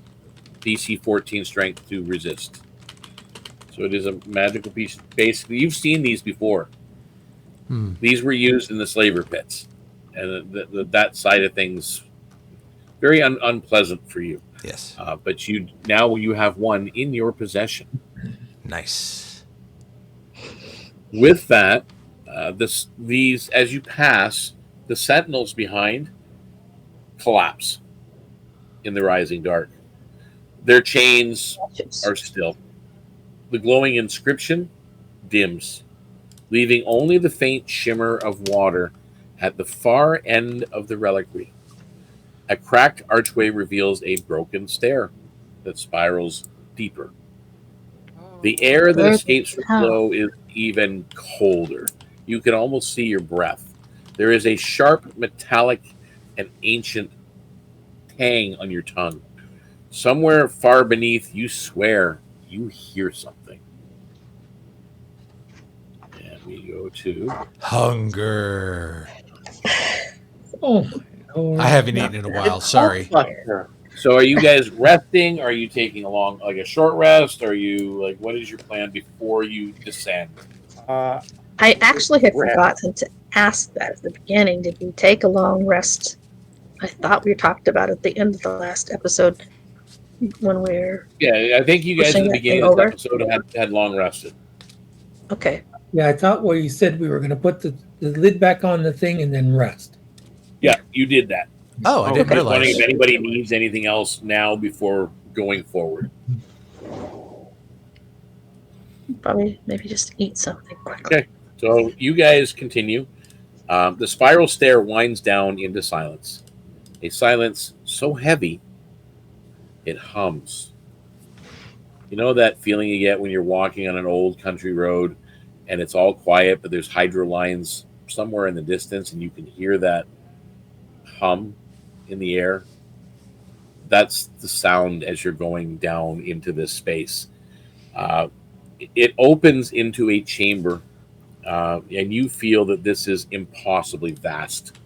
DC 14 strength to resist. So it is a magical piece. Basically, you've seen these before. These were used in the slaver pits, and that side of things very unpleasant for you. Yes. But you have one in your possession. Nice. With that, these as you pass, the sentinels behind collapse in the rising dark. Their chains are still. The glowing inscription dims, leaving only the faint shimmer of water at the far end of the reliquary. A cracked archway reveals a broken stair that spirals deeper. The air that escapes from below is even colder. You can almost see your breath. There is a sharp, metallic, and ancient tang on your tongue. Somewhere far beneath, you swear you hear something. And we go to Hunger. Oh, my Lord. I haven't eaten in a while. Sorry. So are you guys resting? Are you taking a short rest? Are you what is your plan before you descend? I actually had forgotten to ask that at the beginning. Did we take a long rest? I thought we talked about it at the end of the last episode when we're. Yeah, I think you guys at the beginning of the episode had long rested. Okay. Yeah, I thought you said we were going to put the lid back on the thing and then rest. Yeah, you did that. Oh, I didn't I'm just wondering realize. if anybody needs anything else now before going forward. Probably maybe just eat something quickly. Okay, so you guys continue. The spiral stair winds down into silence. A silence so heavy, it hums. You know that feeling you get when you're walking on an old country road and it's all quiet, but there's hydro lines somewhere in the distance and you can hear that hum in the air? That's the sound as you're going down into this space. It opens into a chamber, and you feel that this is impossibly vast.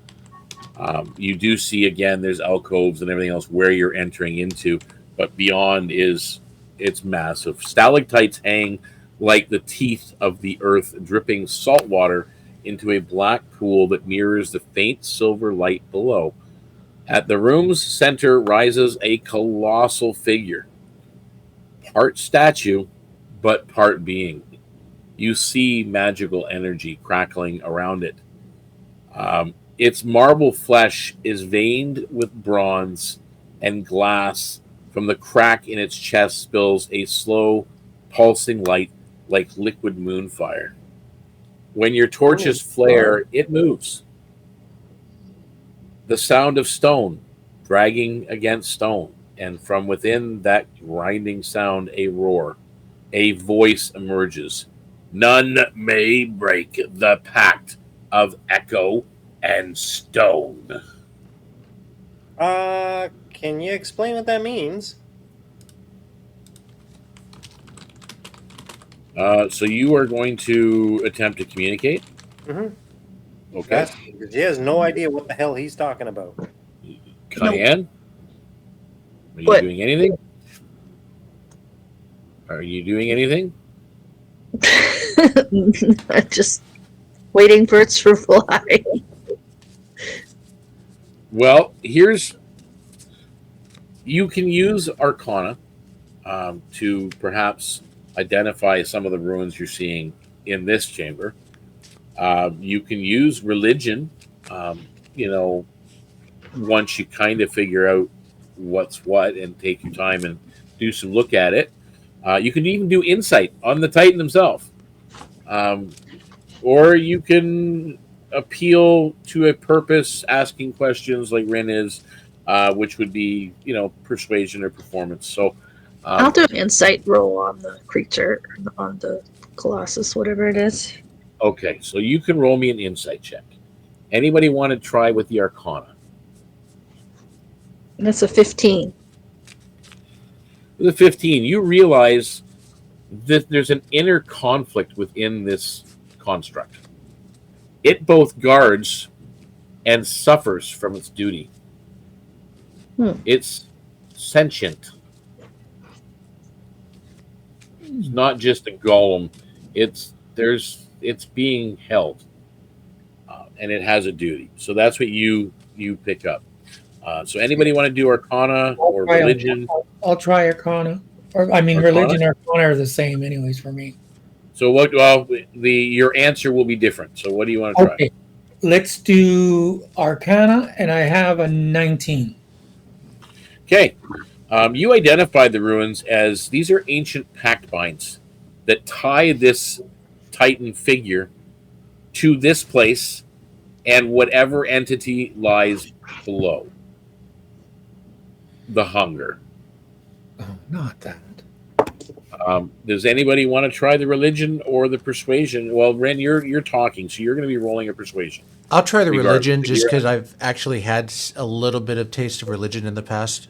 You do see, again, there's alcoves and everything else where you're entering into, but beyond it's massive. Stalactites hang like the teeth of the earth, dripping salt water into a black pool that mirrors the faint silver light below. At the room's center rises a colossal figure, part statue, but part being. You see magical energy crackling around it. Its marble flesh is veined with bronze and glass. From the crack in its chest spills a slow, pulsing light like liquid moonfire. When your torches flare, it moves. The sound of stone dragging against stone, and from within that grinding sound, a roar. A voice emerges. None may break the pact of echo and stone. Can you explain what that means? So you are going to attempt to communicate. Mm-hmm. Okay. Because he has no idea what the hell he's talking about. Kian? Are you What? doing anything? Are you doing anything? Just waiting for its reply. Well, you can use Arcana to perhaps identify some of the ruins you're seeing in this chamber. You can use religion, you know, once you kind of figure out what's what and take your time and do some look at it. You can even do insight on the Titan himself. Or you can appeal to a purpose, asking questions like Rynn is, which would be, persuasion or performance. So I'll do an insight roll on the creature, on the Colossus, whatever it is. okay, so you can roll me an insight check. Anybody want to try with the Arcana? That's a 15. With a 15, you realize that there's an inner conflict within this construct. It both guards and suffers from its duty. It's sentient. It's not just a golem. It's being held, and it has a duty. So that's what you pick up. So anybody want to do Arcana or religion? I'll try Arcana. Or Arcana? religion and Arcana are the same, anyways, for me. So what? Well, your answer will be different. So what do you want to try? Okay, let's do Arcana, and I have a 19. Okay. You identified the ruins as these are ancient pact binds that tie this Titan figure to this place and whatever entity lies below. The hunger. Oh, not that. Does anybody want to try the religion or the persuasion? Well, Rynn, you're talking, so you're going to be rolling a persuasion. I'll try the Regardless. religion just because I've actually had a little bit of taste of religion in the past.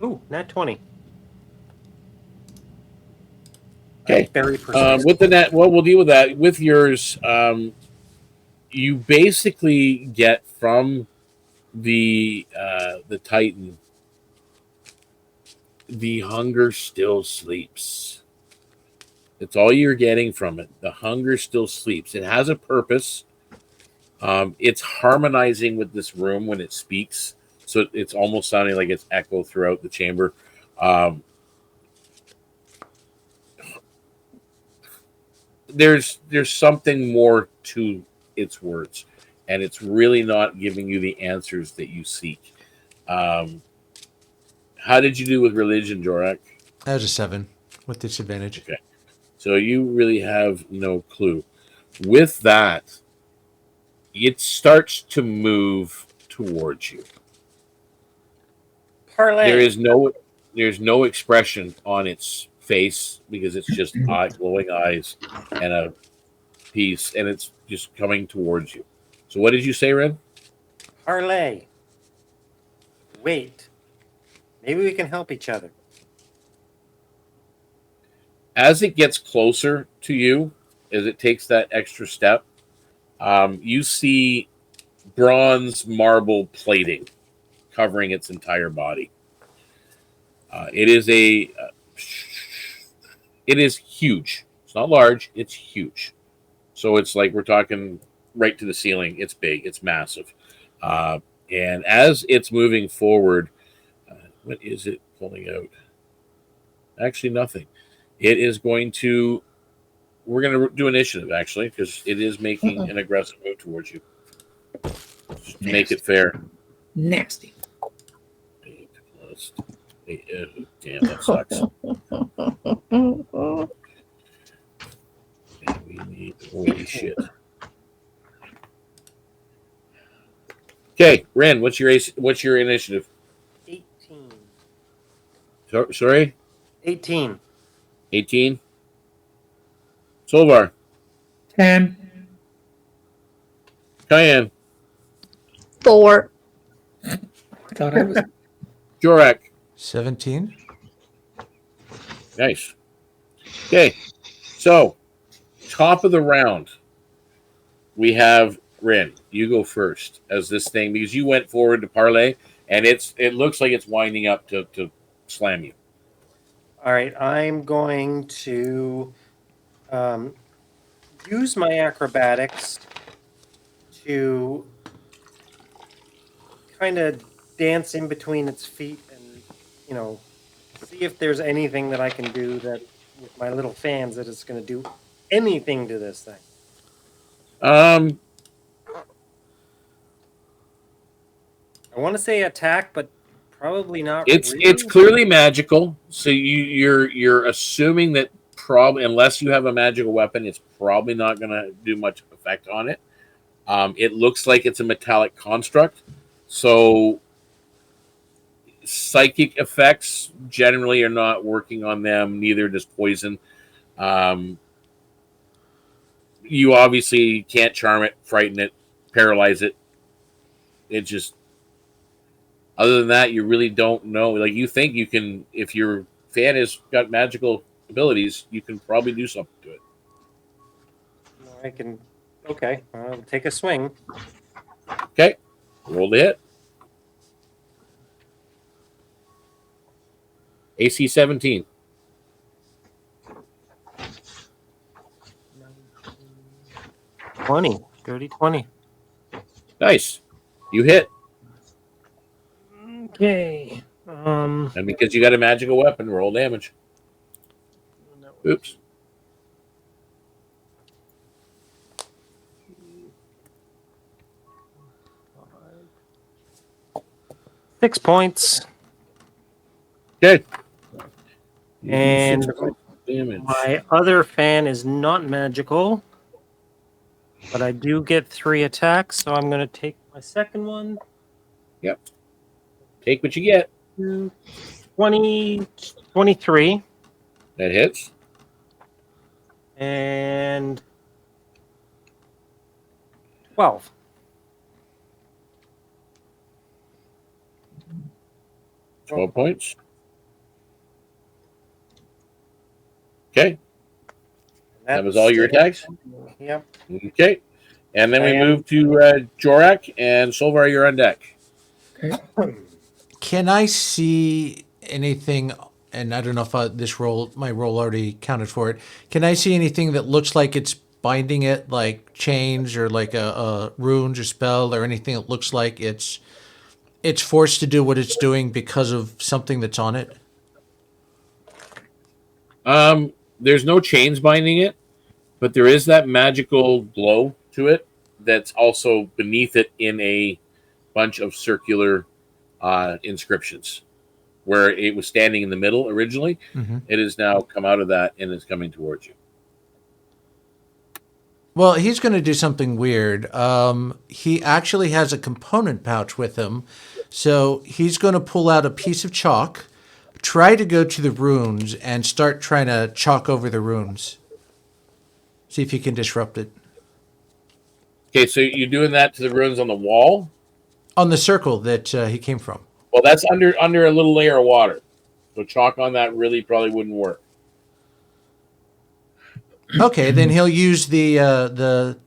Ooh, nat 20. Okay. Very precise. With the net, well, we'll deal with that. With yours, you basically get from the Titan, the hunger still sleeps. It's all you're getting from it. The hunger still sleeps. It has a purpose. It's harmonizing with this room when it speaks, so it's almost sounding like it's echo throughout the chamber. There's something more to its words, and it's really not giving you the answers that you seek. How did you do with religion, Jorrack? That was a 7 with disadvantage. Okay. So you really have no clue. With that, it starts to move towards you. Parlay. There's no expression on its face because it's just glowing eyes and a piece, and it's just coming towards you. So what did you say, Rynn? Parlay. Wait. Maybe we can help each other. As it gets closer to you, as it takes that extra step, you see bronze marble plating covering its entire body. It is huge. It's not large. It's huge. So it's like we're talking right to the ceiling. It's big. It's massive. And as it's moving forward, what is it pulling out? Actually, nothing. It is going to. We're going to do initiative, actually, because it is making an aggressive move towards you. Just to make it fair. Nasty. 8 plus 8. Damn, that sucks. And we need. Holy shit. Okay, Rynn, what's your initiative? 18. Sorry? 18. 18? Solvarr. 10. Kian. 4. I thought I was. Jorrack. 17. Nice. Okay, so top of the round. we have Rynn. You go first as this thing because you went forward to parlay, and it looks like it's winding up to slam you. All right, I'm going to use my acrobatics to kind of dance in between its feet and, see if there's anything that I can do that with my little fans that is going to do anything to this thing. I want to say attack, but probably not. It's really. clearly magical, so you're assuming that probably unless you have a magical weapon, it's probably not going to do much effect on it. It looks like it's a metallic construct, so psychic effects generally are not working on them. Neither does poison. You obviously can't charm it, frighten it, paralyze it. It just, other than that, you really don't know. Like you think you can, if your fan has got magical abilities, you can probably do something to it. I can. Okay, I'll take a swing. Okay, roll the hit. AC 17. Dirty 20. Nice. You hit. Okay. And because you got a magical weapon, roll damage. Oops. Six points. Okay. And damage. my other fan is not magical, but I do get 3 attacks, so I'm going to take my second one. Yep. Take what you get. 23. That hits. And 12. $12 points. Okay. That was all your attacks? Yep. Okay. And then we move to Jorrack and Solvarr, you're on deck. Okay. Can I see anything? And I don't know if my roll already counted for it. Can I see anything that looks like it's binding it, like chains or like a runes or spell or anything that looks like it's forced to do what it's doing because of something that's on it? There's no chains binding it, but there is that magical glow to it that's also beneath it in a bunch of circular inscriptions. Where it was standing in the middle originally, It has now come out of that and is coming towards you. Well, he's going to do something weird. He actually has a component pouch with him, so he's going to pull out a piece of chalk, try to go to the runes, and start trying to chalk over the runes. See if he can disrupt it. Okay, so you're doing that to the runes on the wall? On the circle that he came from. Well, that's under a little layer of water. So chalk on that really probably wouldn't work. Okay, then he'll use the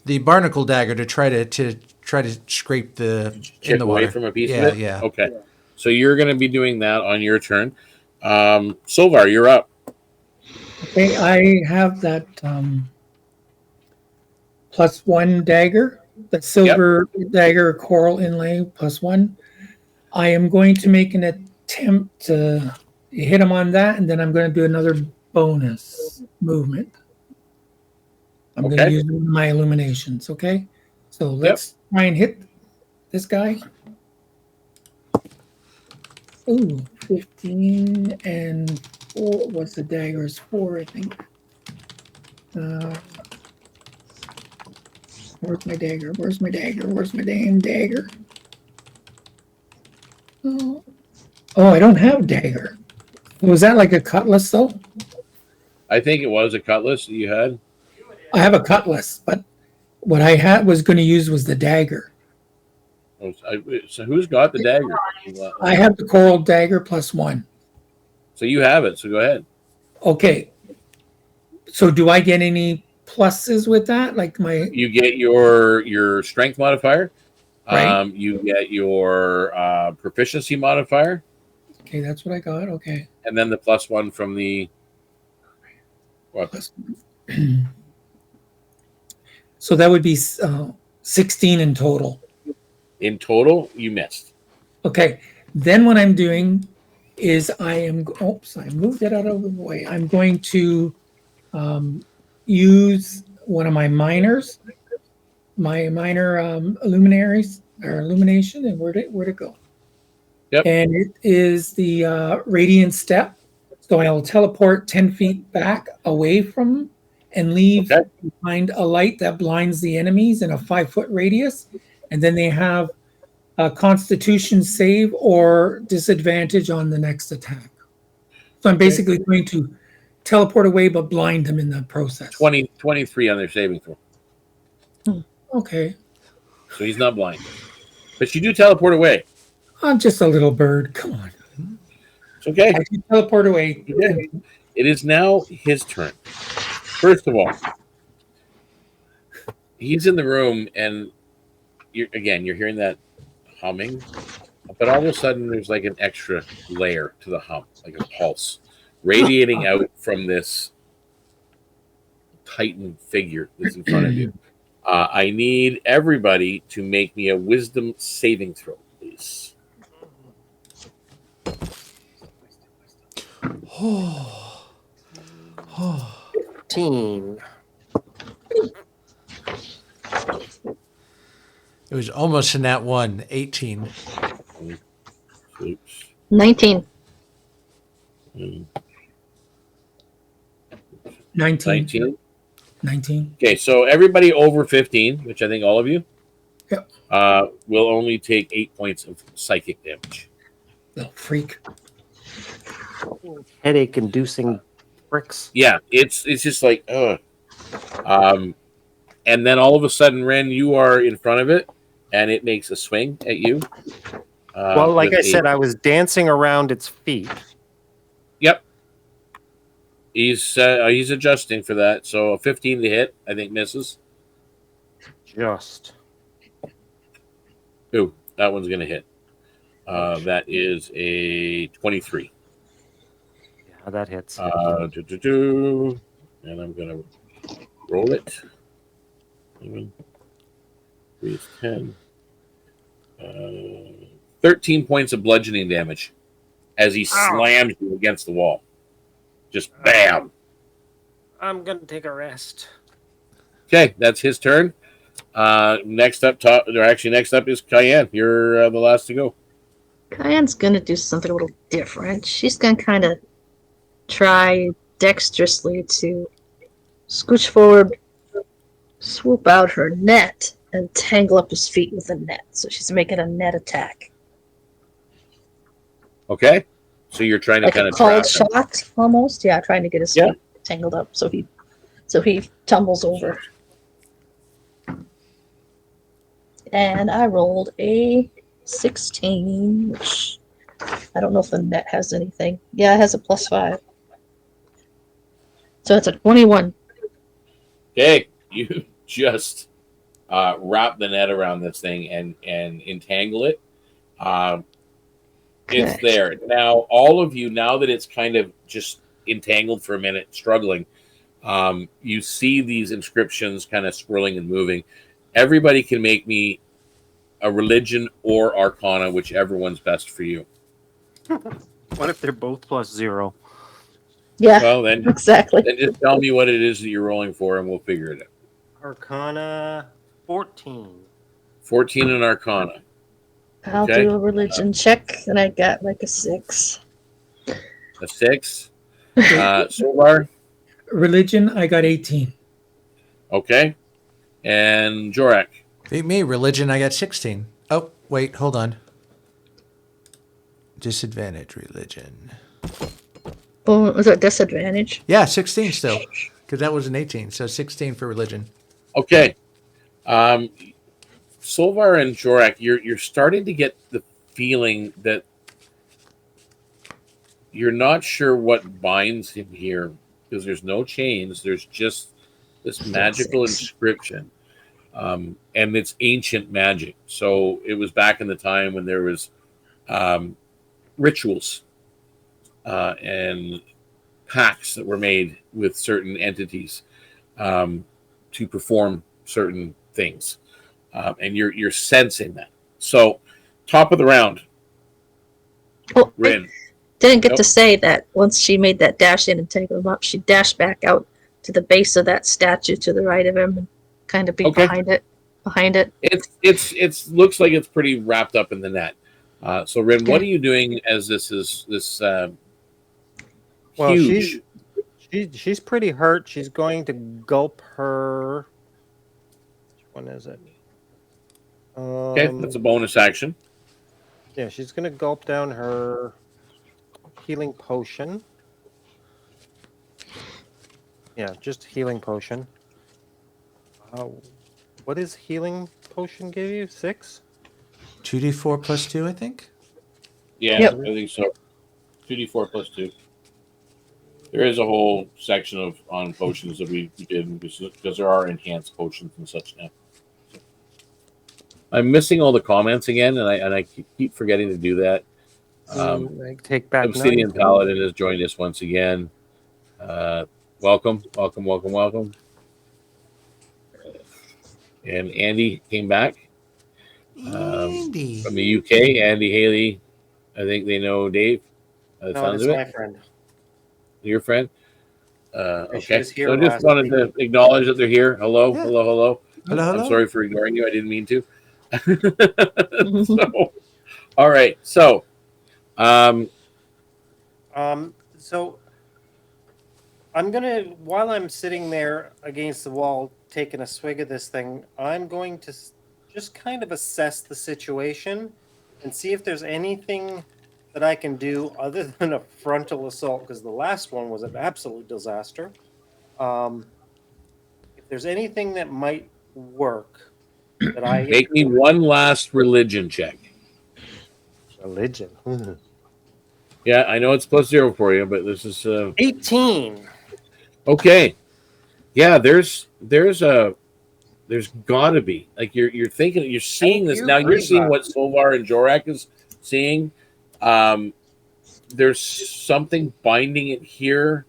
barnacle dagger to try to scrape the Chip in the water away from a piece of it? Yeah. Okay. So you're going to be doing that on your turn. Solvarr, you're up. Okay, I have that +1 dagger, that silver dagger coral inlay +1. I am going to make an attempt to hit him on that, and then I'm going to do another bonus movement. I'm going to use my illuminations, okay? So let's try and hit this guy. Ooh, 15 and 4. What's the dagger's 4, I think. Where's my dagger? Where's my dagger? Where's my damn dagger? Oh, I don't have a dagger. Was that like a cutlass, though? I think it was a cutlass that you had. I have a cutlass, but what I was going to use was the dagger. So who's got the dagger? I have the coral dagger +1. So you have it, so go ahead. Okay. So do I get any pluses with that? Like my You get your strength modifier. Right. You get your proficiency modifier, okay, that's what I got. Okay. and then the +1 from the what? Plus- So that would be 16 in total. In total, you missed. Okay. Then what I'm doing is I moved it out of the way. I'm going to use one of my minors, my minor luminaries or illumination, and where'd it go? Yep. And it is the radiant step. So I'll teleport 10 feet back away from and leave Okay. behind a light that blinds the enemies in a 5-foot radius. And then they have a constitution save or disadvantage on the next attack. So I'm basically going to teleport away but blind them in the process. 23 on their saving throw. Okay. So he's not blind. But you do teleport away. I'm just a little bird. Come on. It's okay. I can teleport away. Okay. It is now his turn. First of all, he's in the room, and you're hearing that humming, but all of a sudden there's like an extra layer to the hum, like a pulse, radiating out from this Titan figure that's in front of you. I need everybody to make me a wisdom saving throw, please. Team. It was almost in that one. 18. Oops. 19. 19. 19. Okay, so everybody over 15, which I think all of you, Yep. will only take 8 points of psychic damage. Little freak. Headache-inducing bricks. Yeah, it's just like, ugh. And then all of a sudden, Rynn, you are in front of it, and it makes a swing at you. Well, like I said, I was dancing around its feet. Yep. He's adjusting for that. So a 15 to hit, I think misses. Just. Ooh, that one's gonna hit. That is a 23. Yeah, that hits. And I'm gonna roll it. 3 is 10. 13 points of bludgeoning damage as he slams you against the wall. Just bam. I'm gonna take a rest. Okay, that's his turn. Next up is Kian. You're the last to go. Kian's gonna do something a little different. She's gonna kind of try dexterously to scooch forward, swoop out her net, and tangle up his feet with the net. So she's making a net attack. Okay, so you're trying to Like kind a of cold trap him. shot, almost. Yeah, trying to get his feet tangled up so he tumbles over. And I rolled a 16, which I don't know if the net has anything. Yeah, it has a +5. So it's a 21. Okay, you just wrap the net around this thing and entangle it. It's Okay. there now. All of you, now that it's kind of just entangled for a minute, struggling, you see these inscriptions kind of swirling and moving. Everybody can make me a religion or arcana, whichever one's best for you. What if they're both +0? Yeah, Well, then exactly. then just tell me what it is that you're rolling for, and we'll figure it out. Arcana 14. 14 in arcana. I'll Okay. do a religion check, and I got like a 6. A 6. Solvarr. Religion, I got 18. Okay. And Jorrack. Beat me. Religion, I got 16. Oh, wait, hold on. Disadvantage religion. Oh, was that disadvantage? Yeah, 16 still, because that was an 18. So 16 for religion. Okay. Solvarr and Jorrack, you're starting to get the feeling that you're not sure what binds him here, because there's no chains. There's just this magical inscription, and it's ancient magic. So it was back in the time when there was rituals and pacts that were made with certain entities to perform certain things, and you're sensing that. So, top of the round, Oh, I Rynn. didn't get Nope. to say that once she made that dash in and take them up, she dashed back out to the base of that statue to the right of him and kind of be Okay. behind it. Behind it. It's looks like it's pretty wrapped up in the net. So, Rynn, what Okay. are you doing as this is this Well, huge? she's pretty hurt. She's going to gulp her. Which one is it? Okay, that's a bonus action. Yeah, she's going to gulp down her healing potion. Yeah, just healing potion. What is healing potion give you? 6? 2d4 plus 2, I think. Yeah, Yep. I think so. 2d4 plus 2. There is a whole section on potions that we did because there are enhanced potions and such now. I'm missing all the comments again, and I keep forgetting to do that. Take back Obsidian 9. Paladin has joined us once again. Welcome. And Andy came back Andy. from the UK. Andy Haley, I think they know Dave. No, Sounds it's of my it. friend. Your friend. She Okay. was here So I just last wanted week. to acknowledge that they're here. Hello. Yeah. Hello. Hello. I'm sorry for ignoring you. I didn't mean to. So, all right. So, So I'm gonna, while I'm sitting there against the wall taking a swig of this thing, I'm going to just kind of assess the situation and see if there's anything that I can do other than a frontal assault, because the last one was an absolute disaster. If there's anything that might work that I make me one last religion check. religion. Yeah, I know it's +0 for you, but this is 18. okay. Yeah, there's gotta be, like, you're thinking, you're seeing Thank this you, now. You're seeing Rynn. what Solvarr and Jorrack is seeing. There's something binding it here,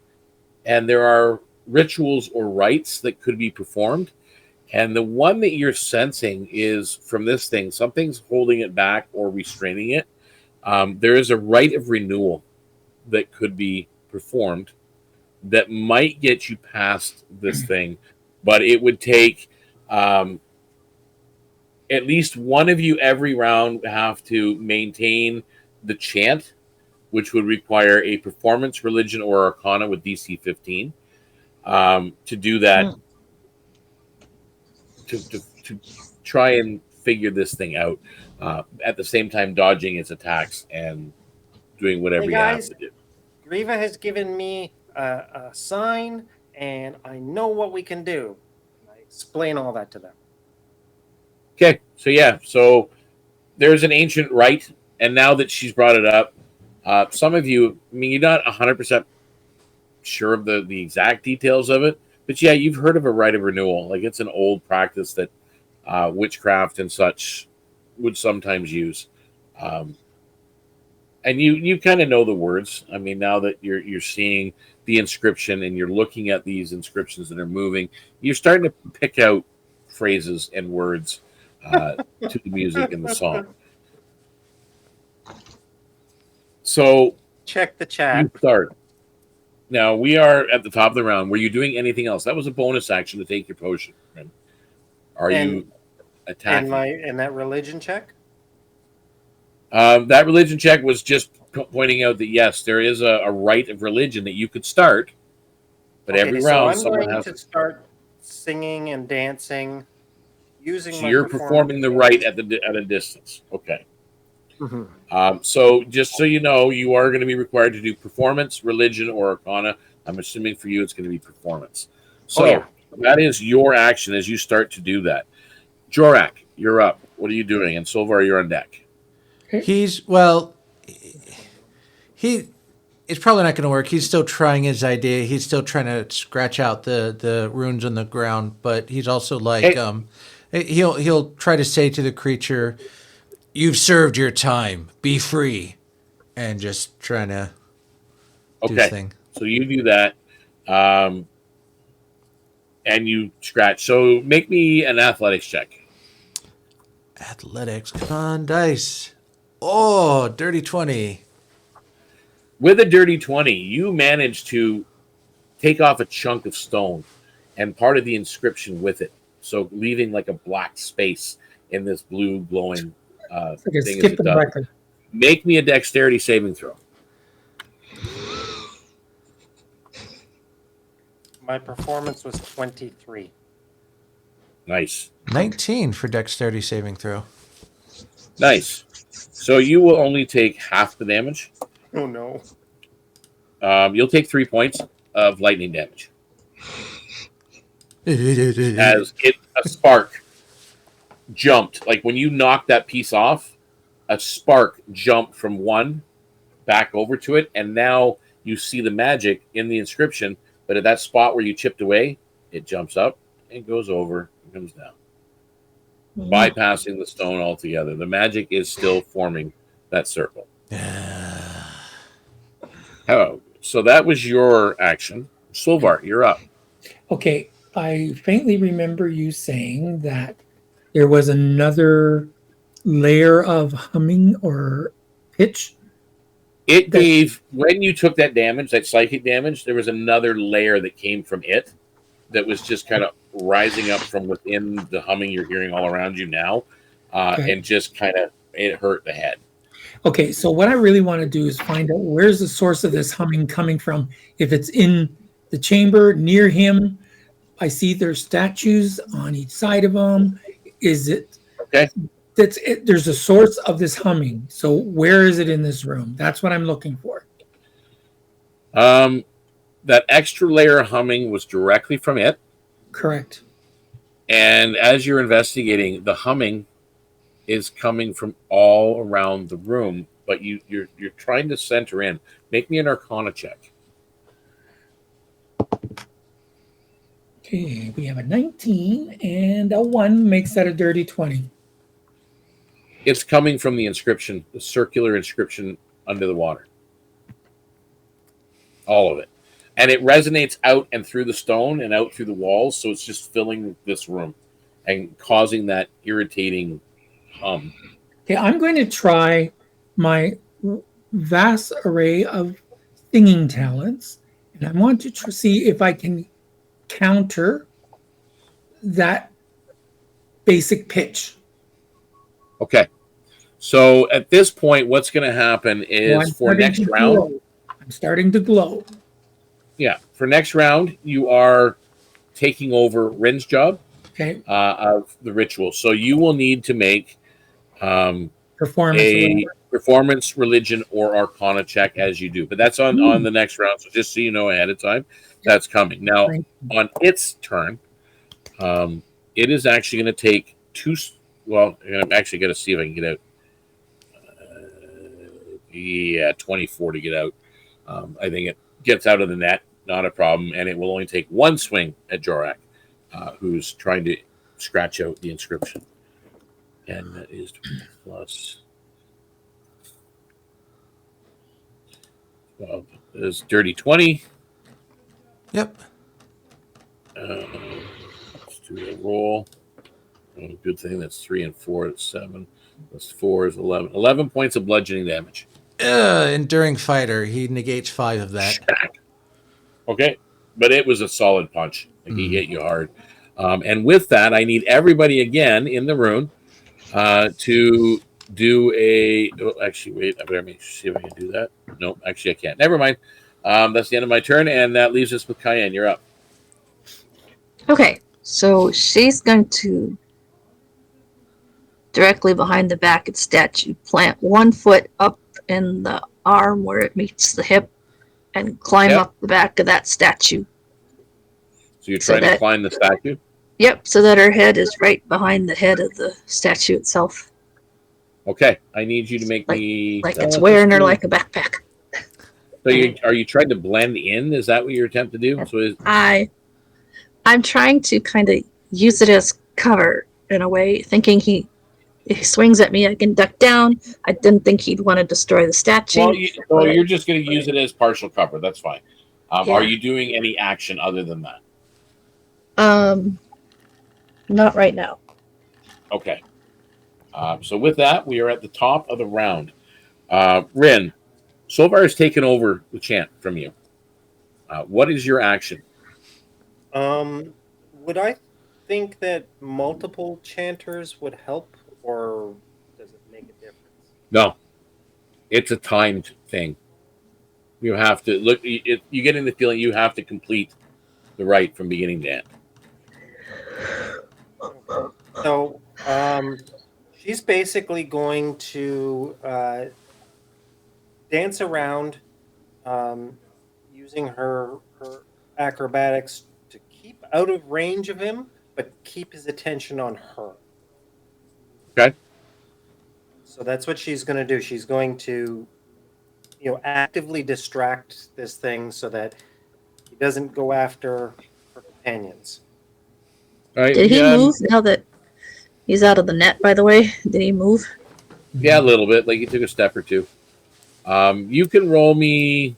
and there are rituals or rites that could be performed. And the one that you're sensing is from this thing, something's holding it back or restraining it. There is a rite of renewal that could be performed that might get you past this thing, but it would take at least one of you every round have to maintain the chant, which would require a performance, religion, or arcana with DC 15 to do that. To try and figure this thing out, at the same time dodging its attacks and doing whatever Hey you have guys, to do. Griva has given me a sign, and I know what we can do. I explain all that to them. Okay, so there's an ancient rite, and now that she's brought it up, some of you, I mean, you're not 100% sure of the exact details of it, but yeah, you've heard of a rite of renewal. Like, it's an old practice that witchcraft and such would sometimes use. And you kind of know the words. I mean, now that you're seeing the inscription and you're looking at these inscriptions that are moving, you're starting to pick out phrases and words to the music and the song. So Check the you chat. start. Now we are at the top of the round. Were you doing anything else? That was a bonus action to take your potion. Right? Are you attacking? And that religion check? That religion check was just pointing out that yes, there is a rite of religion that you could start, but every round I'm someone going has to start singing and dancing using So my you're performing the rite at a distance. Okay. Mhm. So just so you know, you are going to be required to do performance, religion, or arcana. I'm assuming for you it's going to be performance. So that is your action as you start to do that. Jorrack, you're up. What are you doing? And Solvarr, you're on deck. He it's probably not going to work. He's still trying his idea. He's still trying to scratch out the runes on the ground, but he's also like, he'll try to say to the creature, "You've served your time. Be free," and just trying to do his Okay. thing. So you do that, and you scratch. So make me an athletics check. Athletics, come on, dice. Oh, dirty 20. With a dirty 20, you manage to take off a chunk of stone and part of the inscription with it. So leaving like a black space in this blue glowing It's like a thing as skip it in does. record. Make me a dexterity saving throw. My performance was 23. Nice. 19 for dexterity saving throw. Nice. So you will only take half the damage. Oh no. You'll take 3 points of lightning damage. As a spark jumped. Like when you knocked that piece off, a spark jumped from one back over to it, and now you see the magic in the inscription, but at that spot where you chipped away, it jumps up and goes over and comes down, bypassing the stone altogether. The magic is still forming that circle. Oh, so that was your action. Solvarr, you're up. Okay, I faintly remember you saying that there was another layer of humming or pitch. It gave, when you took that damage, that psychic damage, there was another layer that came from it that was just kind of rising up from within the humming you're hearing all around you now, and just kind of, it hurt the head. Okay, so what I really want to do is find out where's the source of this humming coming from. If it's in the chamber near him, I see there's statues on each side of him. Is it? Okay. That's it. There's a source of this humming. So where is it in this room? That's what I'm looking for. That extra layer of humming was directly from it. Correct. And as you're investigating, the humming is coming from all around the room, but you're trying to center in. Make me an Arcana check. Okay, we have a 19 and a 1 makes that a dirty 20. It's coming from the inscription, the circular inscription under the water. All of it. And it resonates out and through the stone and out through the walls, so it's just filling this room and causing that irritating hum. Okay, I'm going to try my vast array of singing talents, and I want to see if I can counter that basic pitch. Okay. So at this point, what's going to happen is for next round. I'm starting to glow. Yeah. For next round, you are taking over Rynn's job of the ritual. So you will need to make performance, religion, or Arcana check as you do. But that's on the next round. So just so you know ahead of time, that's coming. Now, on its turn, it is actually going to take two. Well, I'm actually going to see if I can get out. 24 to get out. I think it gets out of the net, not a problem, and it will only take one swing at Jorrack, who's trying to scratch out the inscription. And that is plus 12. It's dirty 20. Yep. Let's do a roll. Oh, good thing that's 3 and 4. It's 7. That's 4 is 11. 11 points of bludgeoning damage. Enduring fighter. He negates 5 of that. Okay. But it was a solid punch. Like he hit you hard. And with that, I need everybody again in the room to do a... Oh, actually, wait. I better see if I can do that. No, actually, I can't. Never mind. That's the end of my turn, and that leaves us with Kian. You're up. Okay, so she's going to directly behind the back of the statue plant 1 foot up in the arm where it meets the hip and climb up the back of that statue. So you're trying to climb the statue? Yep, so that her head is right behind the head of the statue itself. Okay, I need you to make me... Like it's wearing her like a backpack. So are you trying to blend in? Is that what you're attempting to do? So I'm trying to kind of use it as cover in a way, thinking he swings at me, I can duck down. I didn't think he'd want to destroy the statue. well, you're just going to use it as partial cover. That's fine. Yeah. Are you doing any action other than that? Not right now. Okay. So with that, we are at the top of the round. Rynn, Solvarr has taken over the chant from you. What is your action? Would I think that multiple chanters would help, or does it make a difference? No, it's a timed thing. You have to look. You get in the feeling you have to complete the rite from beginning to end. So, she's basically going to dance around, using her acrobatics to keep out of range of him, but keep his attention on her. Okay. So that's what she's going to do. She's going to, actively distract this thing so that he doesn't go after her companions. All right. Did he move now that he's out of the net, by the way? Did he move? Yeah, a little bit. Like he took a step or two. You can roll me.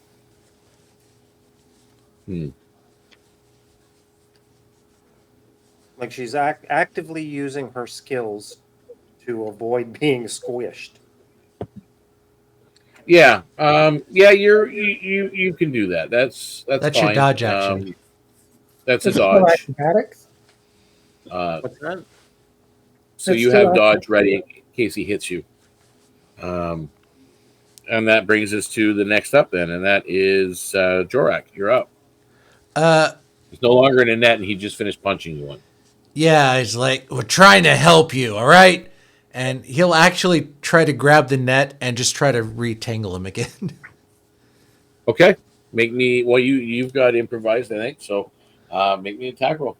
Like she's actively using her skills to avoid being squished. Yeah. Yeah. You can do that. That's That's fine. your dodge action. That's a Is it still dodge. acrobatics? What's that? So That's you still have dodge ready in case he hits you. And that brings us to the next up then, and that is Jorrack. You're up. He's no longer in a net, and he just finished punching you one. Yeah, he's like, we're trying to help you, all right? And he'll actually try to grab the net and just try to retangle him again. Okay. Make me. Well, you've got improvised, I think. So, make me an attack roll.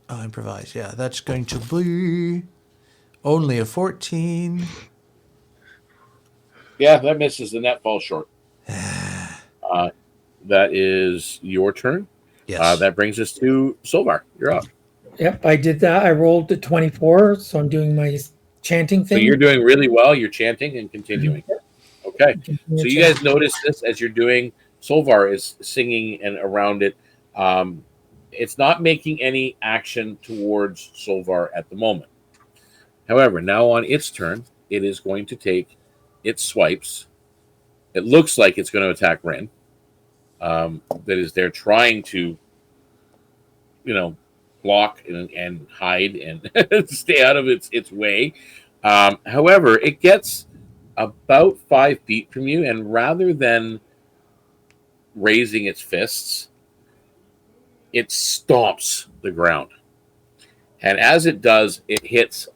Improvise. Yeah, that's going to be only a 14. Yeah, that misses. The net falls short. That is your turn. Yes. That brings us to Solvarr. You're up. Yep, I did that. I rolled a 24, so I'm doing my chanting So thing. you're doing really well. You're chanting and continuing. Okay. So you guys notice this as you're doing. Solvarr is singing and around it. It's not making any action towards Solvarr at the moment. However, now on its turn, it is going to take its swipes. It looks like it's going to attack Rynn. That is, they're trying to, block and hide and stay out of its way. However, it gets about 5 feet from you, and rather than raising its fists, it stomps the ground. And as it does, it hits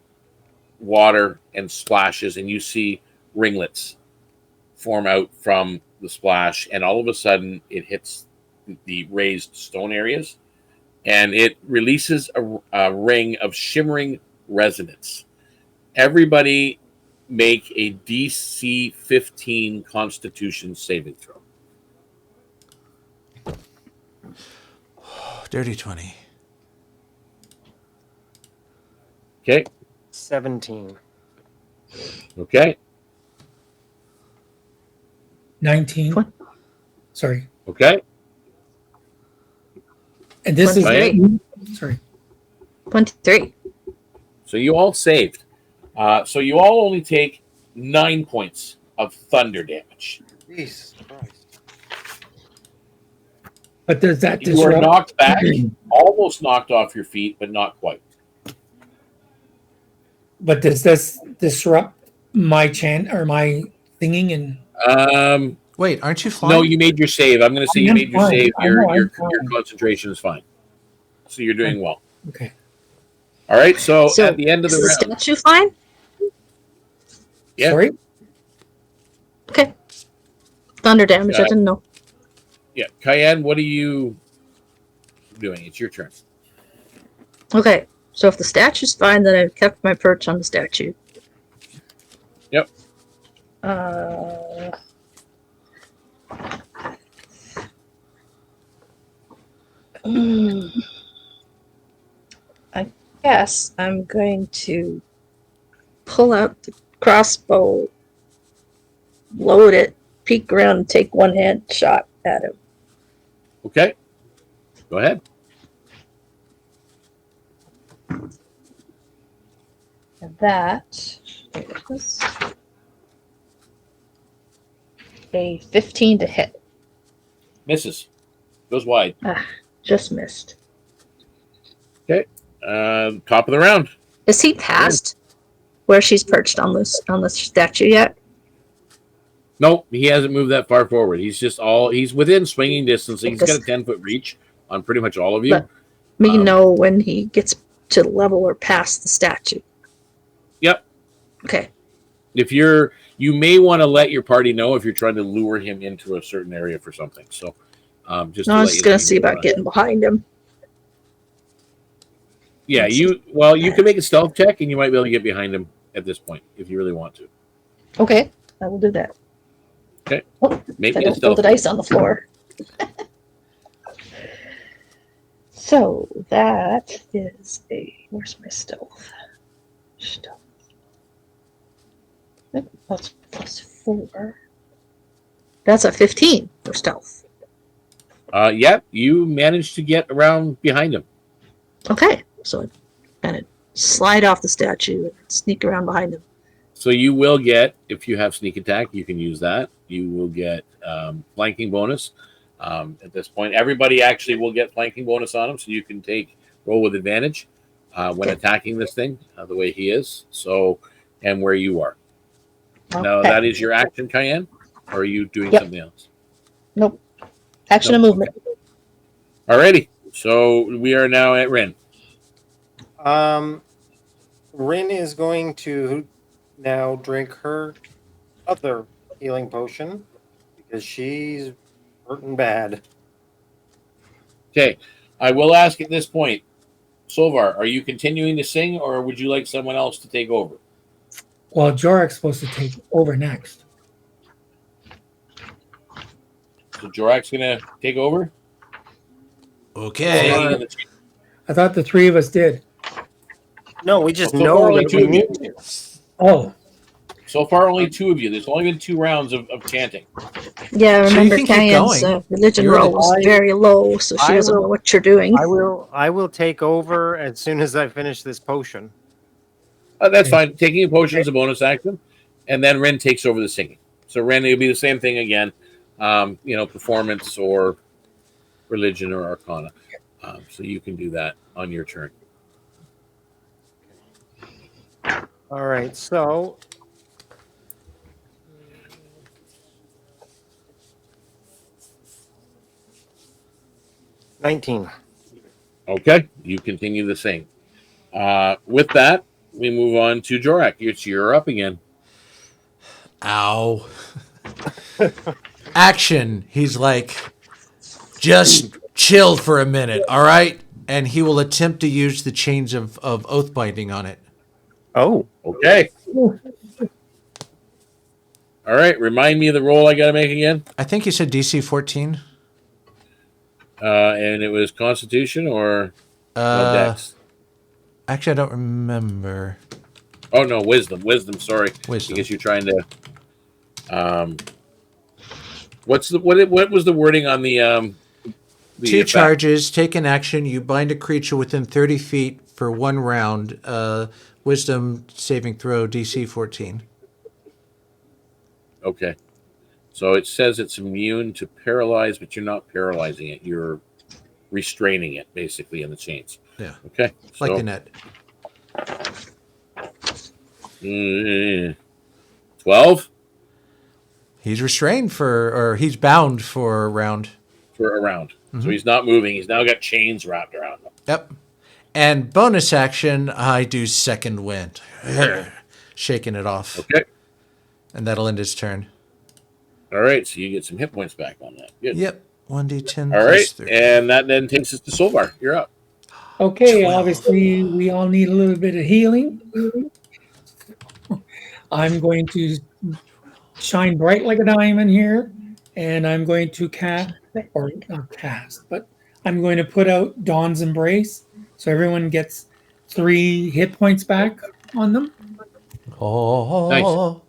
water and splashes, and you see ringlets form out from the splash, and all of a sudden it hits the raised stone areas, and it releases a ring of shimmering resonance. Everybody make a DC 15 Constitution saving throw. Dirty 20. Okay. 17. Okay. 19. Sorry. Okay. And this is... 23. Sorry. 23. So you all saved. So you all only take 9 points of thunder damage. Jesus Christ. But does that You are knocked back, almost knocked off your feet, but not quite. But does this disrupt my chant or my singing? And Wait, aren't you flying? No, you made your save. I'm going to say you made your fine. save. I know, Your fine. concentration is fine. So you're doing well. Okay. All right. So So at the end of the is the round, statue fine? Yeah. Sorry? Okay. Thunder damage, I didn't know. yeah, Kian, what are you doing? It's your turn. Okay, so if the statue's fine, then I've kept my perch on the statue. Yep. Uh, mm, I guess I'm going to pull out the crossbow, load it, peek around, and take one hand shot at him. Okay. Go ahead. And that is a 15 to hit. Misses. Goes wide. Just missed. Top of the round. Is he past where she's perched on the statue yet? Nope, he hasn't moved that far forward. He's within swinging distance. He's got a 10-foot reach on pretty much all of you. Let me know when he gets to the level or past the statue. Yep. Okay. You may want to let your party know if you're trying to lure him into a certain area for something. So, I was just gonna see about getting behind him. Yeah, you can make a stealth check, and you might be able to get behind him at this point if you really want to. Okay, I will do that. Okay. Oh, Make I me a don't throw stealth. the dice on the floor. So that is where's my stealth? Stealth. That's +4. That's a 15 for stealth. Yeah, you managed to get around behind him. Okay, so I kind of slide off the statue and sneak around behind him. So you will get, if you have sneak attack, you can use that. You will get flanking bonus. At this point, everybody actually will get flanking bonus on him, so you can roll with advantage when attacking this thing the way he is. So, and where you are. Now, that is your action, Kian? Or are you doing something else? Nope. Action and movement. Okay. Alrighty. So we are now at Rynn. Rynn is going to now drink her other healing potion because she's hurting bad. Okay. I will ask at this point, Solvarr, are you continuing to sing, or would you like someone else to take over? Well, Jorrack's supposed to take over next. So Jorrack's going to take over? Okay. I thought the three of us did. No, we just Well, so know far only that two we of you. need to. Oh, So far, only two of you. There's only been 2 rounds of chanting. Yeah, So you remember can keep Kian's going. religion You're the- roll was very low, so she I doesn't know will- what you're doing. I will take over as soon as I finish this potion. That's fine. Taking a potion is a bonus action, and then Rynn takes over the singing. So Rynn, it'll be the same thing again. Performance or religion or arcana. So you can do that on your turn. All right, so 19. Okay, you continue the same. With that, we move on to Jorrack. You're up again. Ow. Action. He's like, just chill for a minute, all right? And he will attempt to use the chains of oath binding on it. Oh, Okay. All right. Remind me of the roll I got to make again. I think you said DC 14. And it was Constitution or Dex. Actually, I don't remember. Oh no, Wisdom. Sorry, Wisdom. because you're trying to. What was the wording on the 2 effect? charges. Take an action. You bind a creature within 30 feet for 1 round. Wisdom saving throw DC 14. Okay. So it says it's immune to paralyze, but you're not paralyzing it. You're restraining it, basically, in the chains. Yeah. Okay. Like so, the net. 12 He's restrained or he's bound for a round. for a round. So he's not moving. He's now got chains wrapped around him. Yep. And bonus action, I do second wind. Shaking it off. Okay. And that'll end his turn. All right. So you get some hit points back on that. Good. Yep. 1d10 All plus right. 3. And that then takes us to Solvarr. You're up. okay. 12. Obviously, we all need a little bit of healing. I'm going to shine bright like a diamond here, and I'm going to or not cast, but I'm going to put out Dawn's Embrace, so everyone gets 3 hit points back on them. Oh.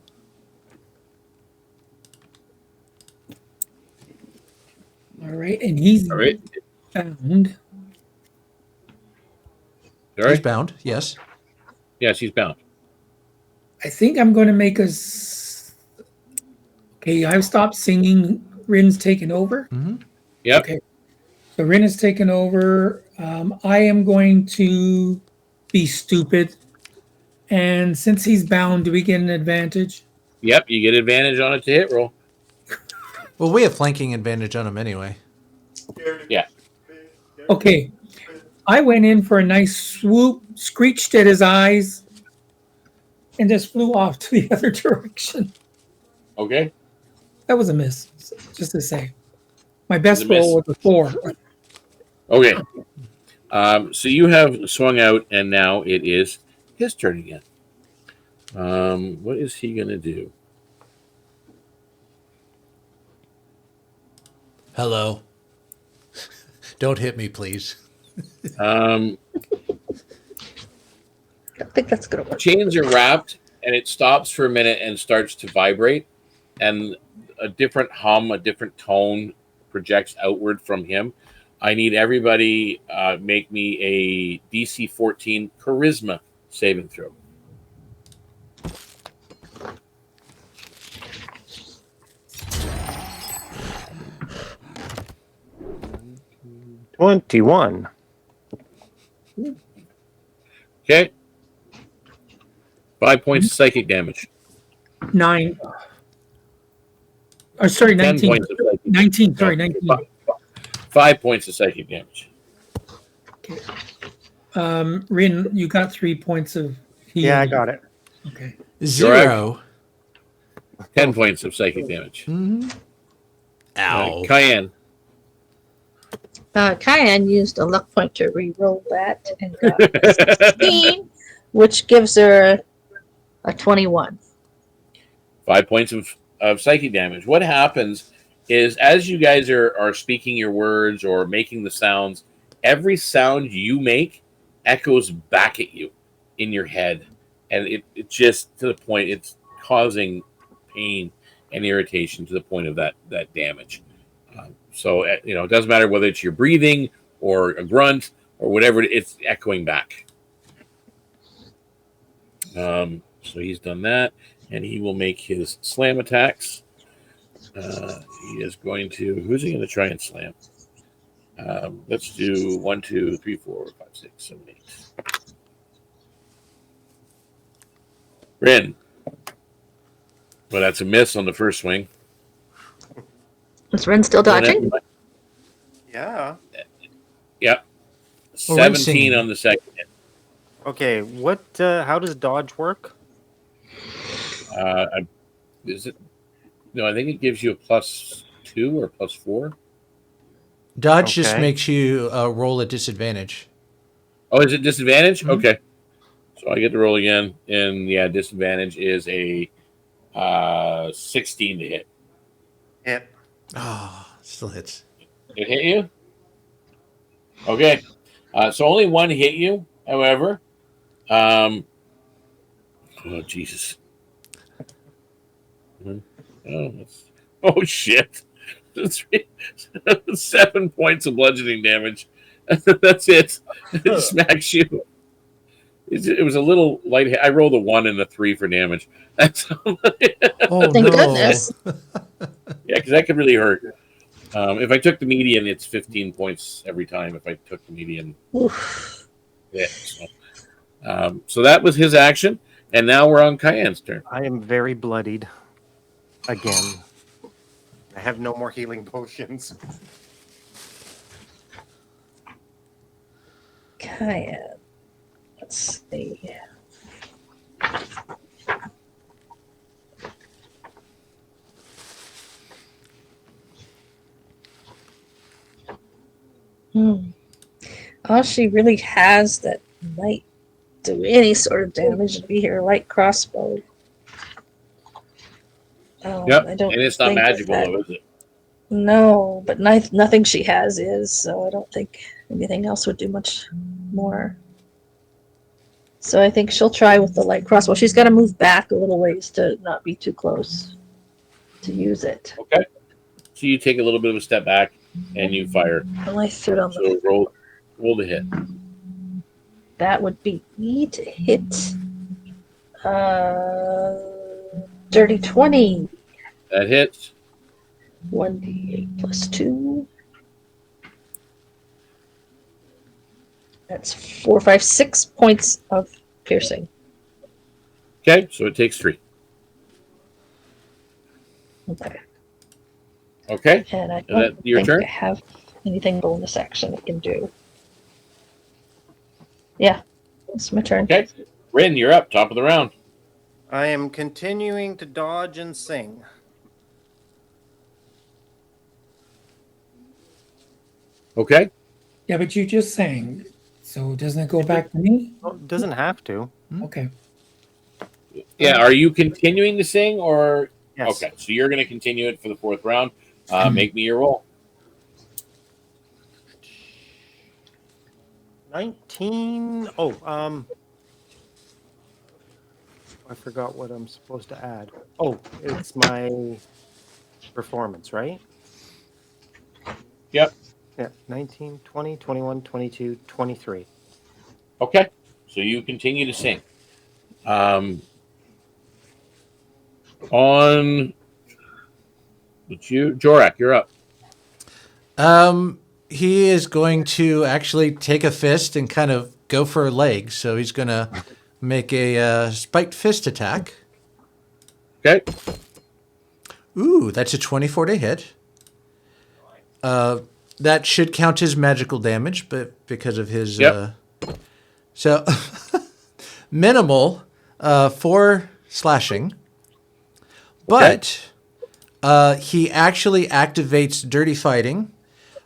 All right, and he's All right. bound. All He's right. bound. Yes. Yeah, she's bound. I think I'm going to make us. Okay, I've stopped singing. Rynn's taken over. Yep. Okay, so Rynn has taken over. I am going to be stupid, and since he's bound, do we get an advantage? Yep. You get advantage on it to hit roll. Well, we have flanking advantage on him anyway. Yeah. Okay, I went in for a nice swoop, screeched at his eyes, and just flew off to the other direction. Okay. That was a miss, just to say. My best It was a roll was a 4. Okay. So you have swung out, and now it is his turn again. What is he going to do? Hello. Don't hit me, please. I think that's gonna work. Chains are wrapped, and it stops for a minute and starts to vibrate, and a different hum, a different tone projects outward from him. I need everybody make me a DC 14 charisma saving throw. $21. Okay. 5 points of psychic damage. 9. Oh, sorry, 10 19. points of psychic 19, sorry, No, 19. 5 points of psychic damage. Rynn, you got 3 points of healing. Yeah, I got it. Okay. 0. 10 points of psychic damage. Ow. Kian. Kian used a luck point to re-roll that and got a 16, which gives her a 21. 5 points of psychic damage. What happens is as you guys are speaking your words or making the sounds, every sound you make echoes back at you in your head. And it just to the point it's causing pain and irritation to the point of that damage. So it doesn't matter whether it's your breathing or a grunt or whatever, it's echoing back. So he's done that, and he will make his slam attacks. He is going to. Who's he going to try and slam? Let's do 1, 2, 3, 4, 5, 6, 7, 8. Rynn. Well, that's a miss on the first swing. Is Rynn still dodging? Yeah. Yep. Well, Rynn's 17 singing. on the second hit. Okay, what? How does dodge work? Is it? No, I think it gives you a +2 or +4. Dodge just Okay. makes you roll at disadvantage. Oh, is it disadvantage? Mhm. Okay. So I get to roll again, and yeah, disadvantage is a 16 to hit. Hit. Oh, still hits. It hit you? Okay. So only one hit you, however. Oh, Jesus. Oh, shit. 7 points of bludgeoning damage. That's it. It smacks you. It was a little light. I rolled a 1 and a 3 for damage. That's Oh, Thank no. goodness. yeah, because that could really hurt. If I took the median, it's 15 points every time. If I took the median, Oof. yeah. So that was his action, and now we're on Kian's turn. I am very bloodied. Again. I have no more healing potions. Kian. Let's see. All she really has that might do any sort of damage would be her light crossbow. Yep. I don't And it's not think magical, that- though, is it? No, but nothing she has is, so I don't think anything else would do much more. So I think she'll try with the light crossbow. She's got to move back a little ways to not be too close to use it. Okay. So you take a little bit of a step back and you fire. Well, I threw it on the. So roll the hit. That would be E to hit. Dirty 20. That hits. 1d8 plus 2. That's 4, 5, 6 points of piercing. Okay, so it takes 3. Okay. Okay. And I Is don't that your think turn? I have anything bonus action I can do. Yeah, it's my turn. Okay. Rynn, you're up. Top of the round. I am continuing to dodge and sing. Okay. Yeah, but you just sang. So doesn't it go back to me? Well, it doesn't have to. Okay. Yeah. Are you continuing to sing or? Yes. Okay. So you're going to continue it for the 4th round. Make me your roll. 19. I forgot what I'm supposed to add. Oh, it's my performance, right? Yep. Yeah, 19, 20, 21, 22, 23. Okay. So you continue to sing. On Jorrack, you're up. He is going to actually take a fist and kind of go for a leg. So he's going to make a spiked fist attack. Okay. Ooh, that's a 24 to hit. That should count as magical damage, but because of his... Yep. So, minimal, 4 slashing. But he actually activates Dirty Fighting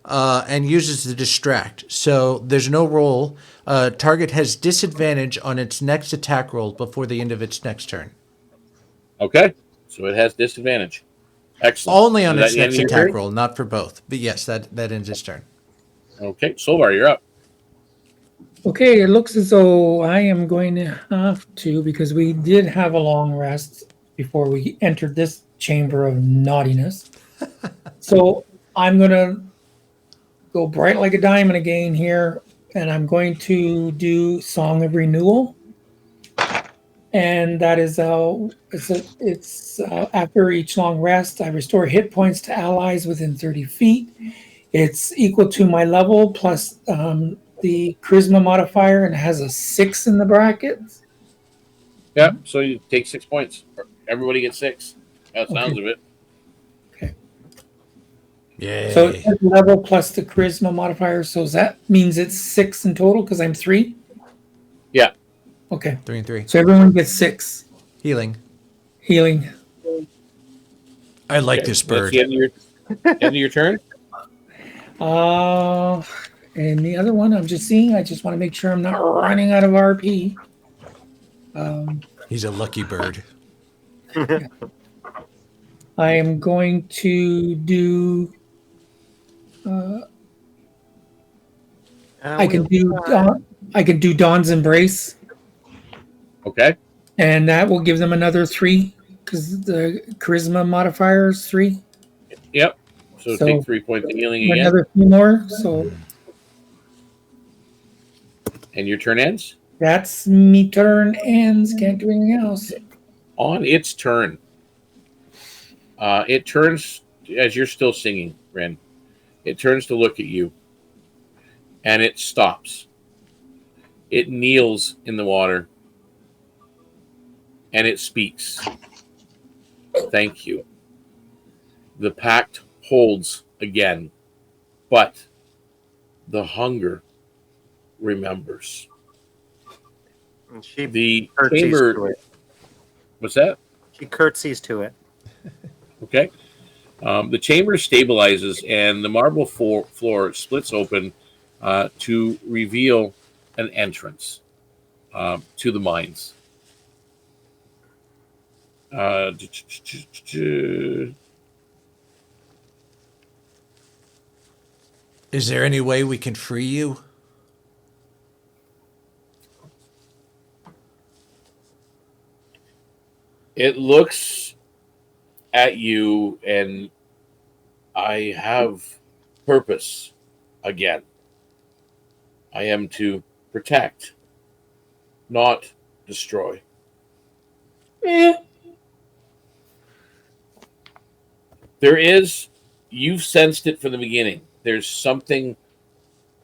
and uses the Distract. So there's no roll. Target has disadvantage on its next attack roll before the end of its next turn. Okay. So it has disadvantage. Excellent. Only on Is its that the end next of your attack turn? roll, not for both. But yes, that ends its turn. Okay. Solvarr, you're up. Okay, it looks as though I am going to have to, because we did have a long rest before we entered this chamber of naughtiness. So I'm going to go bright like a diamond again here, and I'm going to do Song of Renewal. And that is it's after each long rest, I restore hit points to allies within 30 feet. It's equal to my level plus the charisma modifier, and it has a 6 in the brackets. Yeah. So you take 6 points. Everybody gets 6. That sounds of it. Yay. So it's level plus the charisma modifier. So that means it's 6 in total because I'm 3. Yeah. Okay. 3 and 3. So everyone gets 6 Healing. healing. I like Okay. this That's bird. the end of your turn. And the other one I'm just seeing. I just want to make sure I'm not running out of RP. He's a lucky bird. I am going to do. I can do Dawn's Embrace, Okay. and that will give them another 3 because the charisma modifier is 3. Yep. So So, take 3 points of healing again. Another 3 more. So And your turn ends? that's me turn ends. Can't do anything else. On its turn. It turns, as you're still singing, Rynn, it turns to look at you. And it stops. It kneels in the water. And it speaks. Thank you. The pact holds again. But the hunger remembers. And she The curtsies to chamber. it. What's that? She curtsies to it. Okay. The chamber stabilizes and the marble floor splits open to reveal an entrance to the mines. Uh, Is there any way we can free you? It looks at you, and I have purpose again. I am to protect, not destroy. Eh, There is, you've sensed it from the beginning. There's something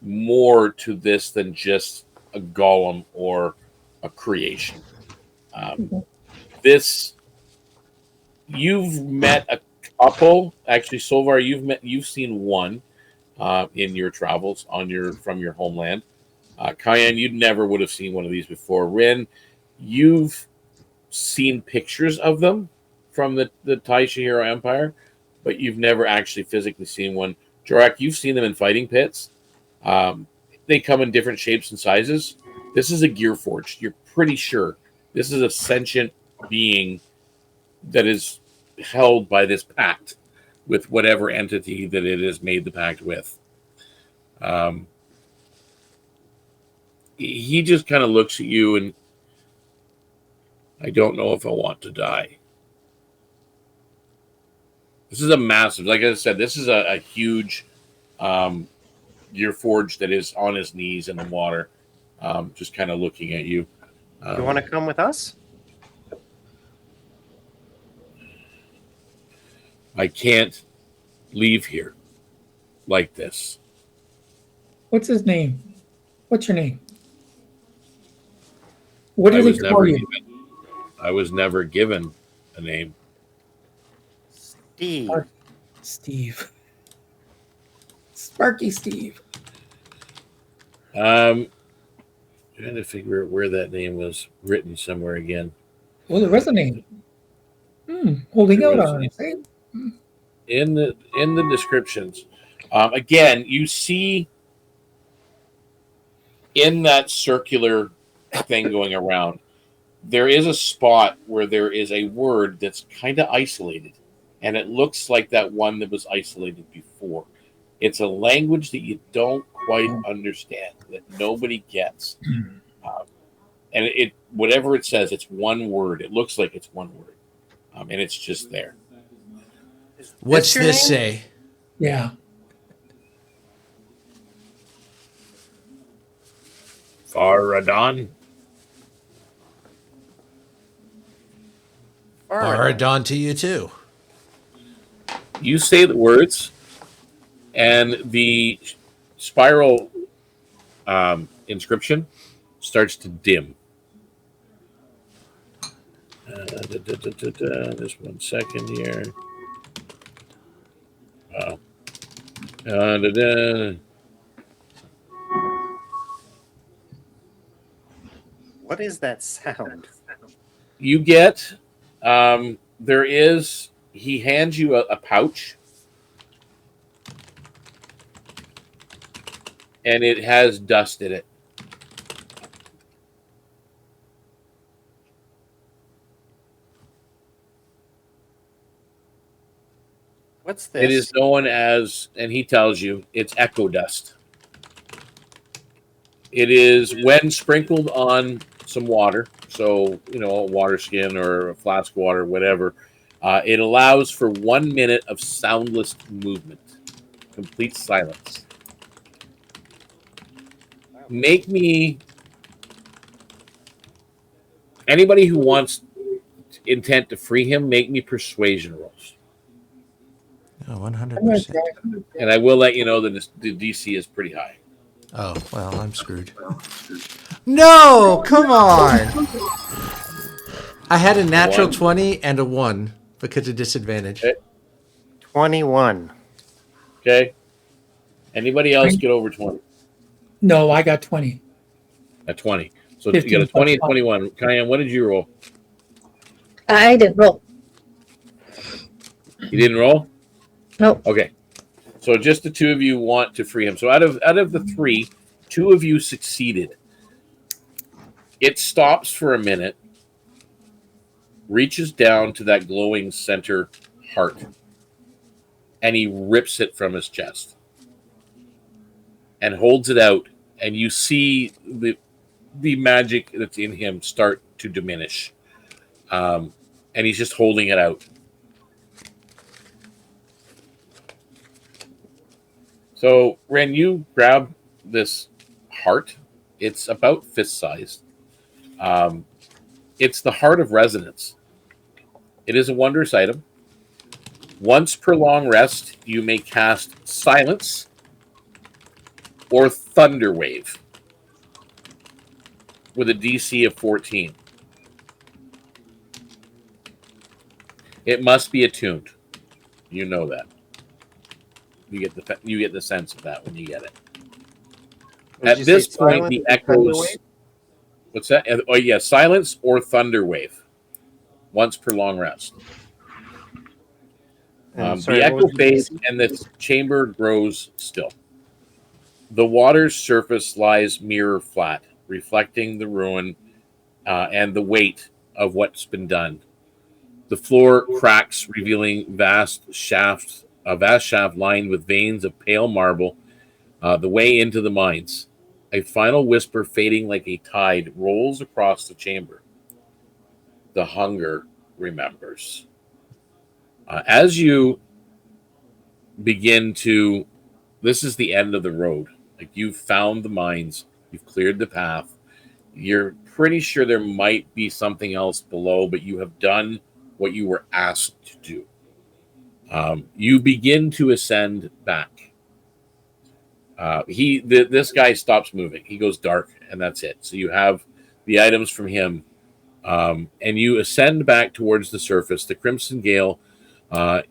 more to this than just a golem or a creation. This, you've met a couple. Actually, Solvarr, you've seen one in your travels from your homeland. Kian, you never would have seen one of these before. Rynn, you've seen pictures of them from the Taishihiro Empire, but you've never actually physically seen one. Jorrack, you've seen them in fighting pits. They come in different shapes and sizes. This is a gear forged. You're pretty sure this is a sentient being that is held by this pact with whatever entity that it has made the pact with. He just kind of looks at you, and I don't know if I want to die. This is a massive, like I said, this is a huge gear forge that is on his knees in the water, just kind of looking at you. You want to come with us? I can't leave here like this. what's his name? What's your name? What I did was he never call you? given. I was never given a name. Steve. Steve. Sparky Steve. Trying to figure out where that name was written somewhere again. Well, there was a name. Holding There out was on a- us. Eh? In the descriptions. Again, you see in that circular thing going around, there is a spot where there is a word that's kind of isolated, and it looks like that one that was isolated before. It's a language that you don't quite understand, that nobody gets. And it whatever it says, it's one word. It looks like it's one word, and it's just there. What's your this name? say? Yeah. Faradon. Baradon to you too. You say the words, and the spiral inscription starts to dim. Just 1 second here. Wow. What is that sound? You get, there is, he hands you a pouch, and it has dust in it. What's this? It is known as, and he tells you, it's echo dust. It is when sprinkled on some water, so, a water skin or a flask of water, whatever. It allows for 1 minute of soundless movement, complete silence. Make me, anybody who wants intent to free him, make me persuasion rolls. Oh, 100%. And I will let you know that the DC is pretty high. Oh, well, I'm screwed. No, come on. I had a natural 20 and a 1 because of disadvantage. Okay. 21. Okay. Anybody else get over 20? No, I got 20. At 20. So you got a 20 and 21. Kian, what did you roll? I didn't roll. You didn't roll? Nope. Okay. So just the two of you want to free him. So out of the three, two of you succeeded. It stops for a minute. reaches down to that glowing center heart, and he rips it from his chest and holds it out, and you see the magic that's in him start to diminish. And he's just holding it out. So, Rynn, you grab this heart. It's about fist-sized. It's the heart of resonance. It is a wondrous item. Once per long rest, you may cast Silence or Thunder Wave with a DC of 14. It must be attuned. You know that. You get the sense of that when you get it. At this point, the echoes. What's that? Oh yeah, Silence or Thunder Wave. Once per long rest. The echo fades and the chamber grows still. The water's surface lies mirror flat, reflecting the ruin and the weight of what's been done. The floor cracks, revealing a vast shaft lined with veins of pale marble, the way into the mines. A final whisper, fading like a tide, rolls across the chamber. The hunger remembers. As you begin to, this is the end of the road. Like, you've found the mines, you've cleared the path. You're pretty sure there might be something else below, but you have done what you were asked to do. You begin to ascend back. This guy stops moving. He goes dark, and that's it. So you have the items from him, and you ascend back towards the surface. The Crimson Gale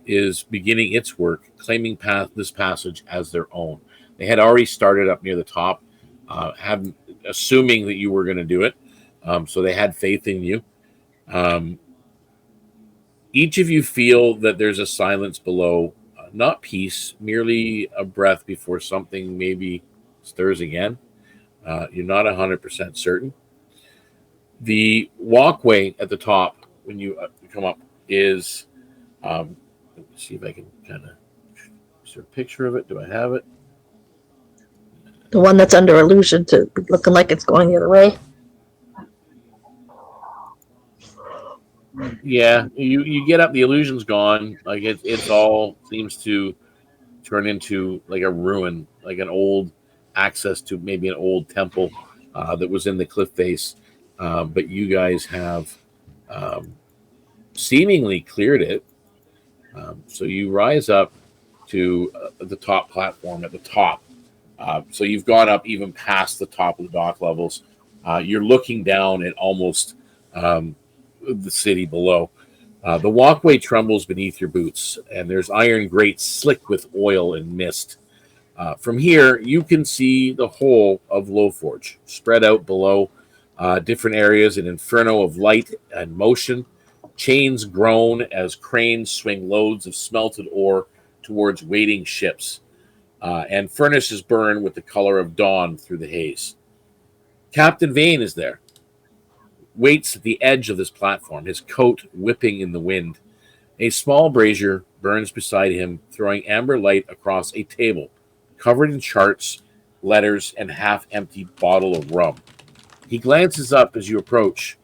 is beginning its work, claiming this passage as their own. They had already started up near the top, assuming that you were going to do it. So they had faith in you. Each of you feel that there's a silence below, not peace, merely a breath before something maybe stirs again. You're not 100% certain. The walkway at the top, when you come up, is, let me see if I can kind of, is there a picture of it? Do I have it? The one that's under illusion to looking like it's going the other way. Yeah, you get up, the illusion's gone. Like it's all seems to turn into like a ruin, like an old access to maybe an old temple that was in the cliff face. But you guys have seemingly cleared it. So you rise up to the top platform at the top. So you've gone up even past the top of the dock levels. You're looking down at almost the city below. The walkway trembles beneath your boots, and there's iron grates slick with oil and mist. From here, you can see the whole of Lowforge spread out below, different areas, an inferno of light and motion. Chains groan as cranes swing loads of smelted ore towards waiting ships, and furnaces burn with the color of dawn through the haze. Captain Vane is there, waits at the edge of this platform, his coat whipping in the wind. A small brazier burns beside him, throwing amber light across a table covered in charts, letters, and half-empty bottle of rum. He glances up as you approach,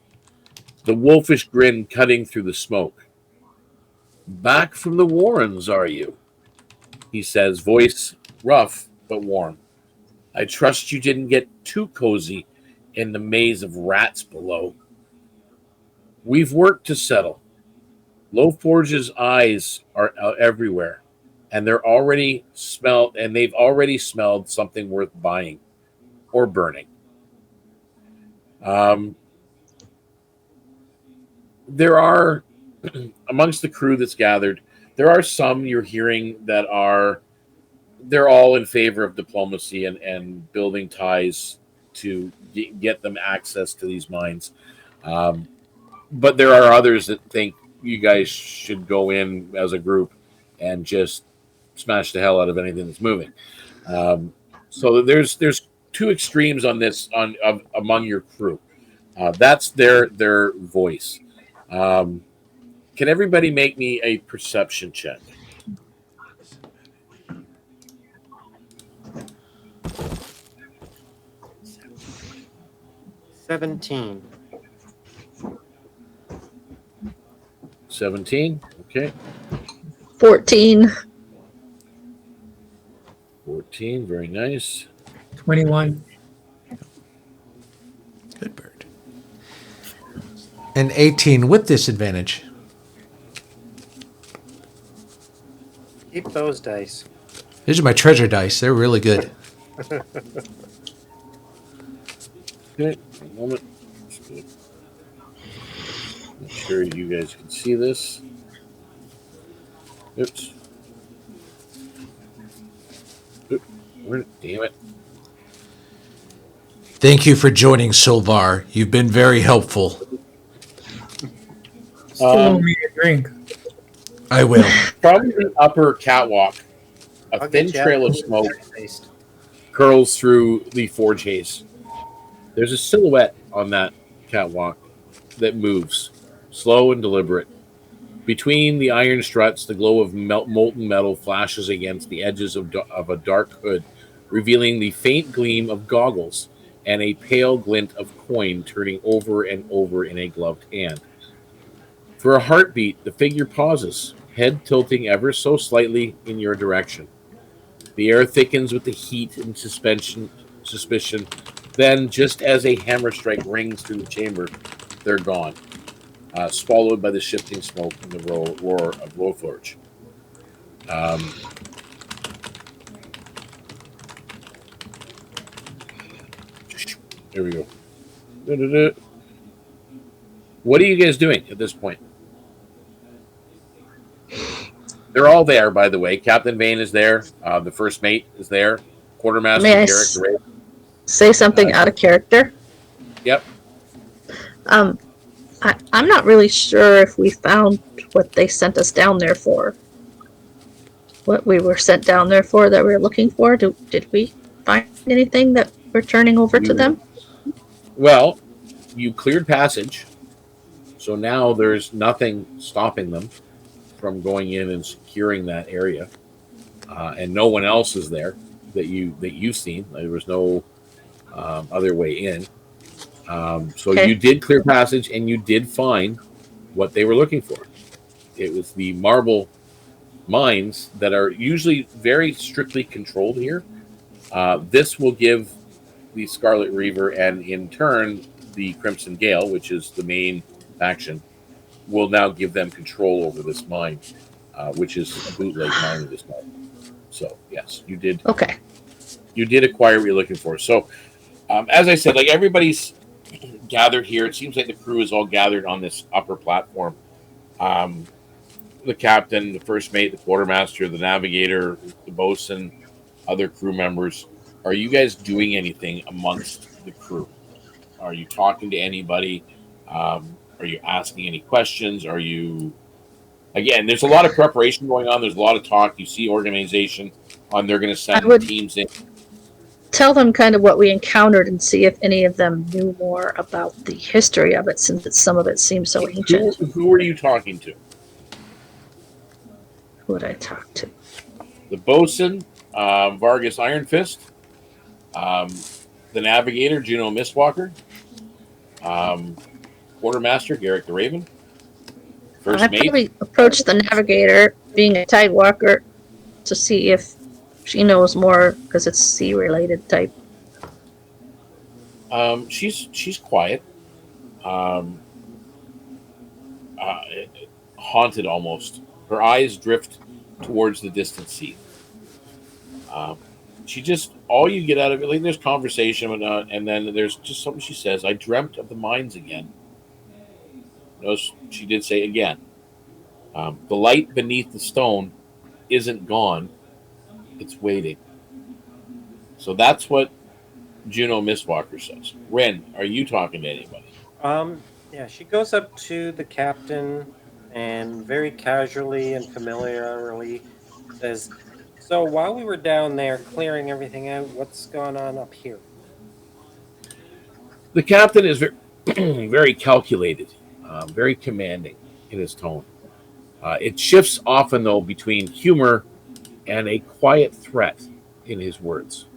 the wolfish grin cutting through the smoke. "Back from the Warrens, are you?" he says, voice rough but warm. "I trust you didn't get too cozy in the maze of rats below. We've work to settle. Lowforge's eyes are everywhere, and they've already smelled something worth buying or burning. There are, amongst the crew that's gathered, there are some you're hearing that they're all in favor of diplomacy and building ties to get them access to these mines. But there are others that think you guys should go in as a group and just smash the hell out of anything that's moving. So there's two extremes on this among your crew. That's their voice. Can everybody make me a perception check? $17. 17. Okay. 14. 14. Very nice. 21. Good bird. And 18 with disadvantage. Keep those dice. These are my treasure dice. They're really good. Okay. A moment. Make sure you guys can see this. Oops. Damn it. Thank you for joining, Solvarr. You've been very helpful. Still me a drink. I will. From the upper catwalk, a I'll thin get you trail out of smoke dice-based. curls through the forge haze. There's a silhouette on that catwalk that moves, slow and deliberate. Between the iron struts, the glow of molten metal flashes against the edges of a dark hood, revealing the faint gleam of goggles and a pale glint of coin turning over and over in a gloved hand. For a heartbeat, the figure pauses, head tilting ever so slightly in your direction. The air thickens with the heat and suspicion. Then, just as a hammer strike rings through the chamber, they're gone, swallowed by the shifting smoke and the roar of Lothforge. There we go. Da-da-da. What are you guys doing at this point? They're all there, by the way. Captain Vane is there. The first mate is there. Quartermaster May I Derek. say something out of character? Yep. I'm not really sure if we found what they sent us down there for. What we were sent down there for that we were looking for. Did we find anything that we're turning over to them? Well, you cleared passage, so now there's nothing stopping them from going in and securing that area, and no one else is there that you've seen. There was no other way in. So Okay. you did clear passage, and you did find what they were looking for. It was the marble mines that are usually very strictly controlled here. This will give the Scarlet Reaver and in turn the Crimson Gale, which is the main faction, will now give them control over this mine, which is a bootleg mine of this mine. So yes, you did. Okay. You did acquire what you're looking for. So as I said, like everybody's gathered here. It seems like the crew is all gathered on this upper platform. The captain, the first mate, the quartermaster, the navigator, the bosun, other crew members. Are you guys doing anything amongst the crew? Are you talking to anybody? Are you asking any questions? Are you... Again, there's a lot of preparation going on. There's a lot of talk. You see organization on they're going to send teams in. Tell them kind of what we encountered and see if any of them knew more about the history of it, since some of it seems so ancient. Who were you talking to? Who would I talk to? The bosun, Vargas Iron Fist, the navigator, Juno Mistwalker, quartermaster, Garrick the Raven, first I mate. probably approached the navigator, being a tidewalker, to see if she knows more, because it's sea-related type. She's quiet, haunted almost. Her eyes drift towards the distant sea. She just, all you get out of it, like there's conversation, and then there's just something she says. I dreamt of the mines again. Notice she did say again. The light beneath the stone isn't gone. It's waiting. So that's what Juno Mistwalker says. Rynn, are you talking to anybody? Yeah, she goes up to the captain and very casually and familiarly says, "So while we were down there clearing everything out, what's gone on up here?" The captain is very, very calculated. very commanding in his tone. It shifts often, though, between humor and a quiet threat in his words.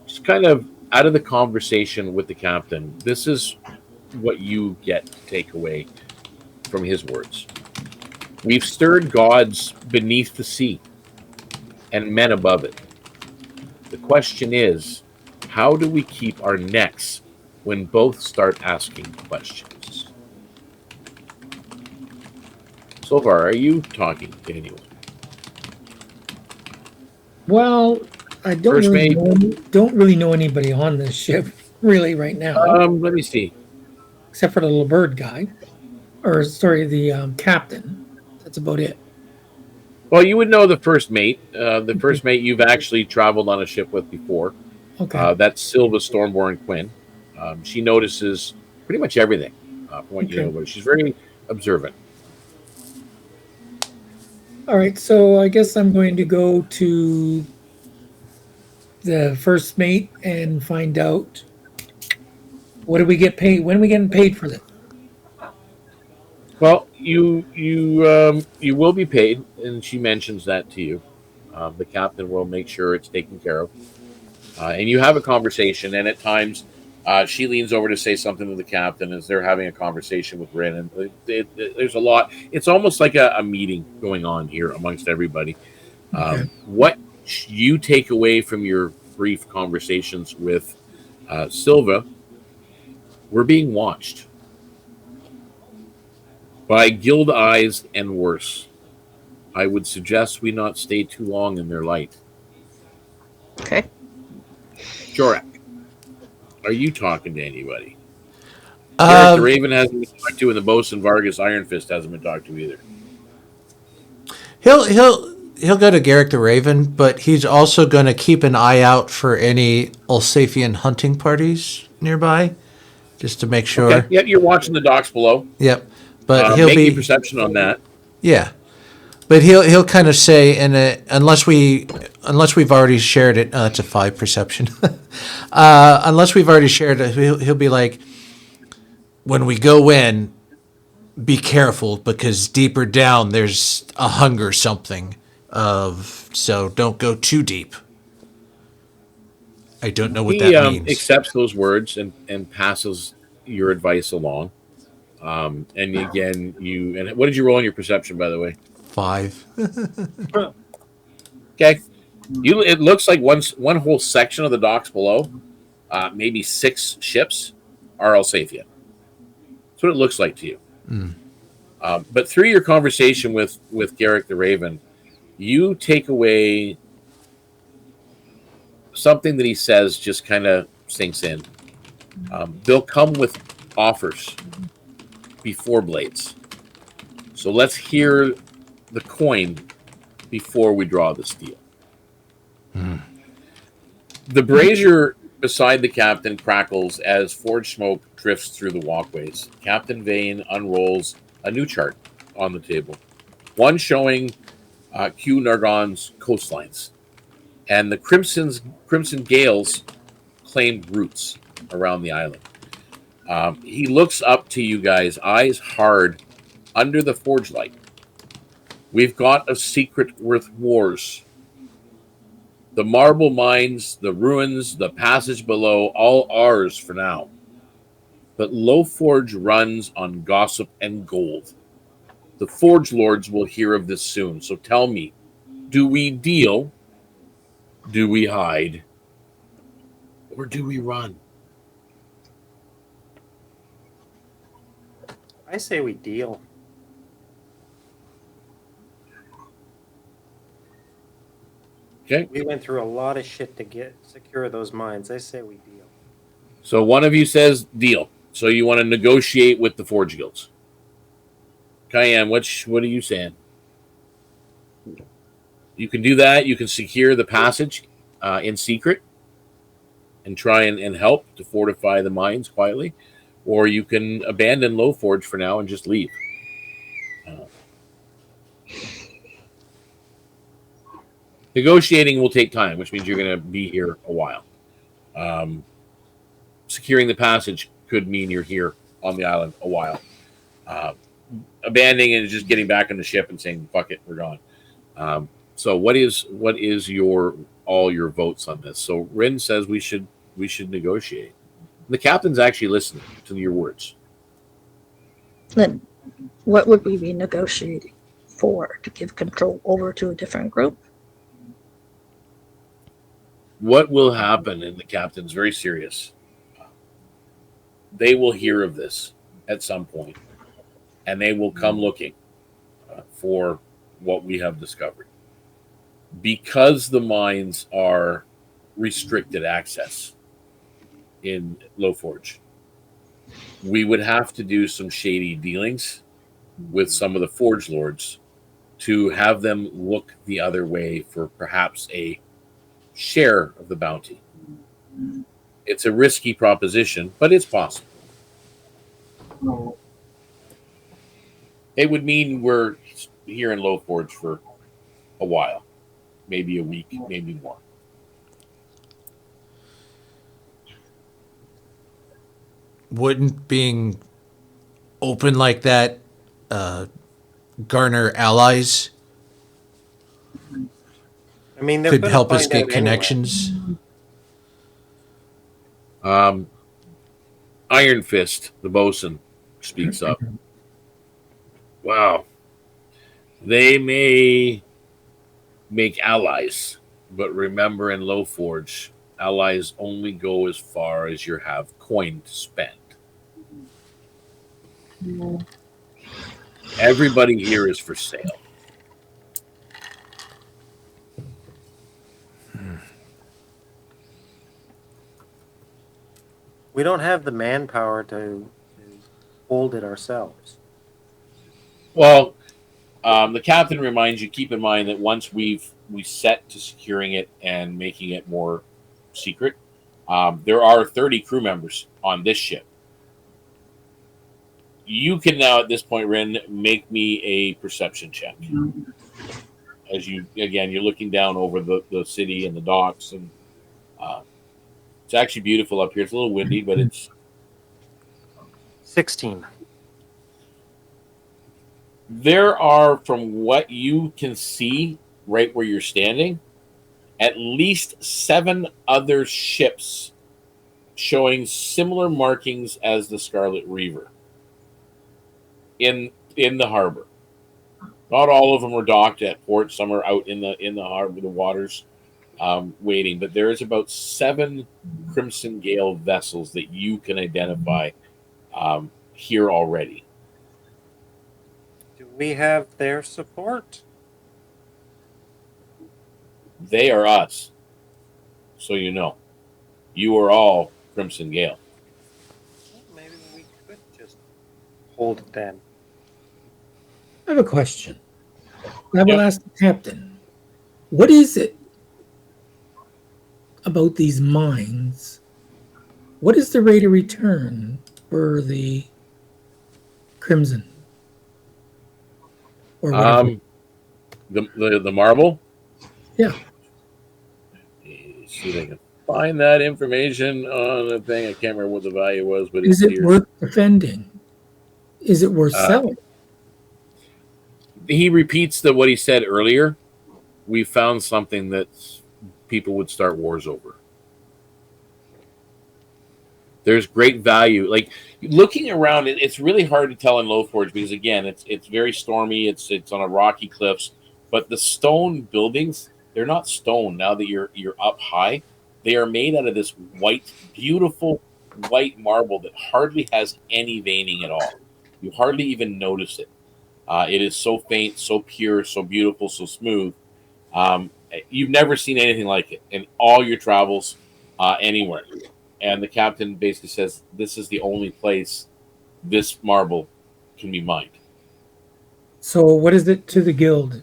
Just kind of out of the conversation with the captain, this is what you get to take away from his words. We've stirred gods beneath the sea and men above it. The question is, how do we keep our necks when both start asking questions? Solvarr, are you talking to anyone? Well, I don't First really mate. don't really know anybody on this ship really right now, Let me see. except for the little bird guy, or sorry, the captain. That's about it. Well, you would know the first mate. The first mate you've actually traveled on a ship with before. Okay. That's Silva Stormborn Quinn. She notices pretty much everything from what you Okay. know, but she's very observant. All right, so I guess I'm going to go to the first mate and find out what do we get paid? When are we getting paid for this? Well, you will be paid, and she mentions that to you. The captain will make sure it's taken care of, and you have a conversation. And at times, she leans over to say something to the captain as they're having a conversation with Rynn. And there's a lot. It's almost like a meeting going on here amongst everybody. Okay. What you take away from your brief conversations with Silva, we're being watched by guild eyes and worse. I would suggest we not stay too long in their light. Okay. Jorrack, are you talking to anybody? Garrett the Raven hasn't been talked to, and the bosun Vargas Iron Fist hasn't been talked to either. He'll go to Garrick the Raven, but he's also going to keep an eye out for any Ulsafian hunting parties nearby, just to make sure. Okay. Yep, you're watching the docks below. Yep, but he'll make be a perception on that. Yeah, but he'll kind of say unless we've already shared it. It's a 5 perception. Unless we've already shared it, he'll be like, when we go in, be careful because deeper down there's a hunger something. So don't go too deep. I don't know what that means. Accepts those words and passes your advice along. And again, what did you roll on your perception, by the way? 5. Okay. It looks like one whole section of the docks below, maybe 6 ships, are Alsafia. That's what it looks like to you. But through your conversation with Garrick the Raven, you take away something that he says just kind of sinks in. They'll come with offers before blades. So let's hear the coin before we draw this deal. The brazier beside the captain crackles as forge smoke drifts through the walkways. Captain Vane unrolls a new chart on the table, one showing Q Nargon's coastlines, and the crimson gales claimed routes around the island. He looks up to you guys, eyes hard, under the forge light. We've got a secret worth wars. The marble mines, the ruins, the passage below, all ours for now. But Lowforge runs on gossip and gold. The Forge Lords will hear of this soon. So tell me, do we deal? Do we hide? Or do we run? I say we deal. Okay. We went through a lot of shit to secure those mines. I say we deal. So one of you says deal. So you want to negotiate with the Forge Guilds. Kian, what are you saying? You can do that. You can secure the passage in secret and try and help to fortify the mines quietly. Or you can abandon Lowforge for now and just leave. Negotiating will take time, which means you're going to be here a while. Securing the passage could mean you're here on the island a while, abandoning it and just getting back on the ship and saying, "Fuck it, we're gone." So what is your votes on this? So Rynn says we should negotiate. The captain's actually listening to your words. Then what would we be negotiating for? To give control over to a different group? What will happen? And the captain's very serious. They will hear of this at some point, and they will come looking for what we have discovered. Because the mines are restricted access in Lowforge, we would have to do some shady dealings with some of the Forge Lords to have them look the other way for perhaps a share of the bounty. It's a risky proposition, but it's possible. It would mean we're here in Lowforge for a while, maybe a week, maybe more. Wouldn't being open like that garner allies? I mean, they're Could gonna help us find get out anyway. connections. Iron Fist, the bosun, speaks up. Wow. They may make allies, but remember in Lowforge, allies only go as far as you have coin to spend. Everybody here is for sale. We don't have the manpower to hold it ourselves. Well, the captain reminds you, keep in mind that once we set to securing it and making it more secret, there are 30 crew members on this ship. You can now, at this point, Rynn, make me a perception check. As you're looking down over the city and the docks, and it's actually beautiful up here. It's a little windy, but it's 16. There are, from what you can see right where you're standing, at least 7 other ships showing similar markings as the Scarlet Reaver in the harbor. Not all of them are docked at port. Some are out in the harbor, the waters, waiting. But there is about 7 Crimson Gale vessels that you can identify here already. Do we have their support? They are us. So you know. You are all Crimson Gale. Maybe we could just hold it then. I have a question. I will ask the captain. What is it about these mines? What is the rate of return for the Crimson? Or whatever? The marble? Yeah. See if I can find that information on the thing. I can't remember what the value was, but Is it's it here. worth defending? Is it worth selling? He repeats what he said earlier. We found something that people would start wars over. There's great value. Like looking around, it's really hard to tell in Lowforge because again, it's very stormy. It's on a rocky cliffs, but the stone buildings, they're not stone. Now that you're up high, they are made out of this white, beautiful white marble that hardly has any veining at all. You hardly even notice it. It is so faint, so pure, so beautiful, so smooth. You've never seen anything like it in all your travels anywhere. And the captain basically says, this is the only place this marble can be mined. So what is it to the guild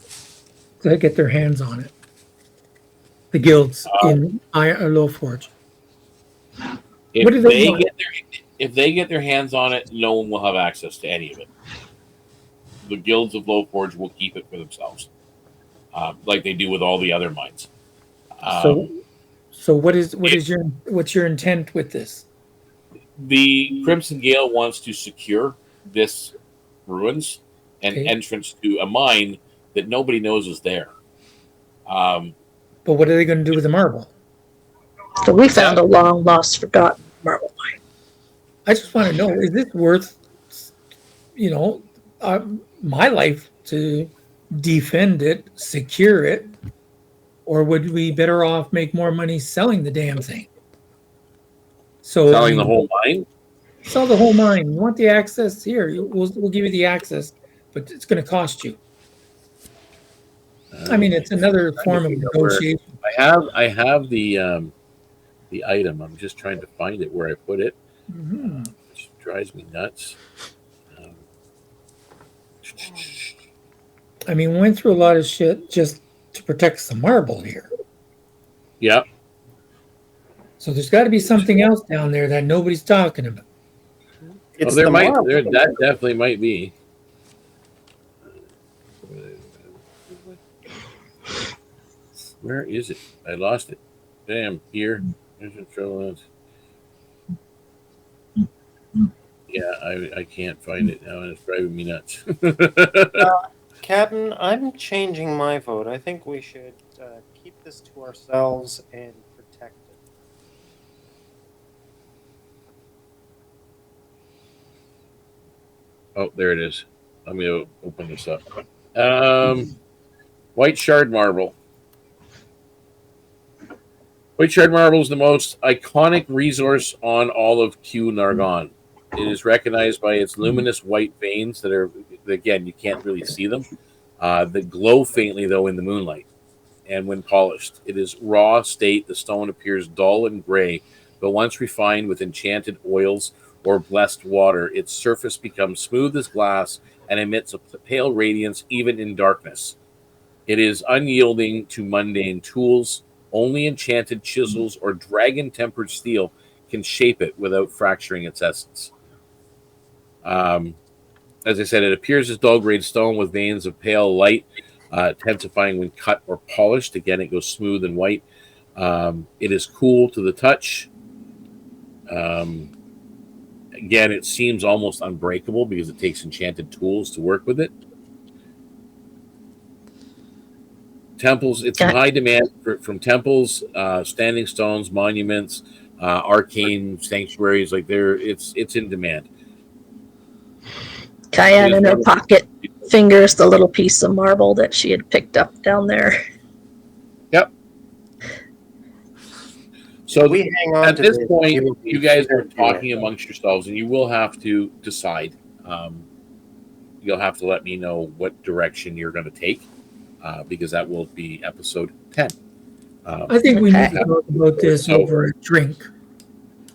to get their hands on it? The guilds in Lowforge. What do they want? If they get their hands on it, no one will have access to any of it. The guilds of Lowforge will keep it for themselves, like they do with all the other mines. So what's your intent with this? The Crimson Gale wants to secure this ruins and Okay. entrance to a mine that nobody knows is there. But what are they going to do with the marble? So we found a long lost, forgotten marble mine. I just want to know: is this worth, my life to defend it, secure it, or would we better off make more money selling the damn thing? So Selling the whole mine? Sell the whole mine. You want the access here? We'll give you the access, but it's going to cost you. I mean, it's another form of negotiation. I have the item. I'm just trying to find it where I put it. Which drives me nuts. I mean, we went through a lot of shit just to protect some marble here. Yep. So there's got to be something else down there that nobody's talking about. It's there the might marble. there that definitely might be. Where is it? I lost it. Damn, here. There's a trouble. Yeah, I can't find it now, and it's driving me nuts. Captain, I'm changing my vote. I think we should keep this to ourselves and protect it. Oh, there it is. Let me open this up. White shard marble. White shard marble is the most iconic resource on all of Q Nargon. It is recognized by its luminous white veins that are, again, you can't really see them, that glow faintly, though, in the moonlight and when polished. It is raw state. The stone appears dull and gray, but once refined with enchanted oils or blessed water, its surface becomes smooth as glass and emits a pale radiance even in darkness. It is unyielding to mundane tools. Only enchanted chisels or dragon-tempered steel can shape it without fracturing its essence. As I said, it appears as dull-grade stone with veins of pale light, intensifying when cut or polished. Again, it goes smooth and white. It is cool to the touch. Again, it seems almost unbreakable because it takes enchanted tools to work with it. Temples, it's in high demand from temples, standing stones, monuments, arcane sanctuaries. Like it's in demand. Kian in her pocket fingers the little piece of marble that she had picked up down there. Yep. So we hang on at to this this, point, we will be you guys are fair to talking it. amongst yourselves, and you will have to decide. You'll have to let me know what direction you're going to take, because that will be episode 10. I think we need to talk about this over a drink.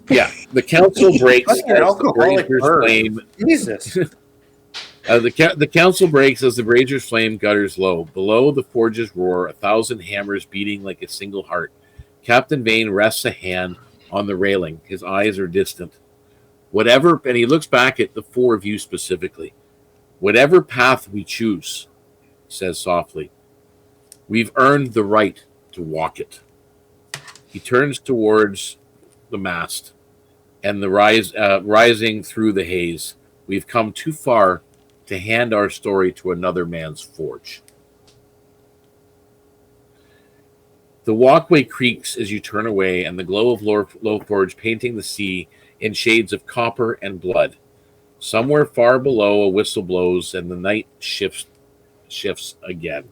Yeah, the council breaks Fucking as the alcoholic Braziers bird. flame. Jesus. The council breaks as the Braziers flame gutters low. Below the forges roar, 1,000 hammers beating like a single heart. Captain Vane rests a hand on the railing. His eyes are distant. Whatever, and he looks back at the four of you specifically. Whatever path we choose, he says softly, we've earned the right to walk it. He turns towards the mast and the rising through the haze. We've come too far to hand our story to another man's forge. The walkway creaks as you turn away, and the glow of Low Forge painting the sea in shades of copper and blood. Somewhere far below, a whistle blows, and the night shifts again.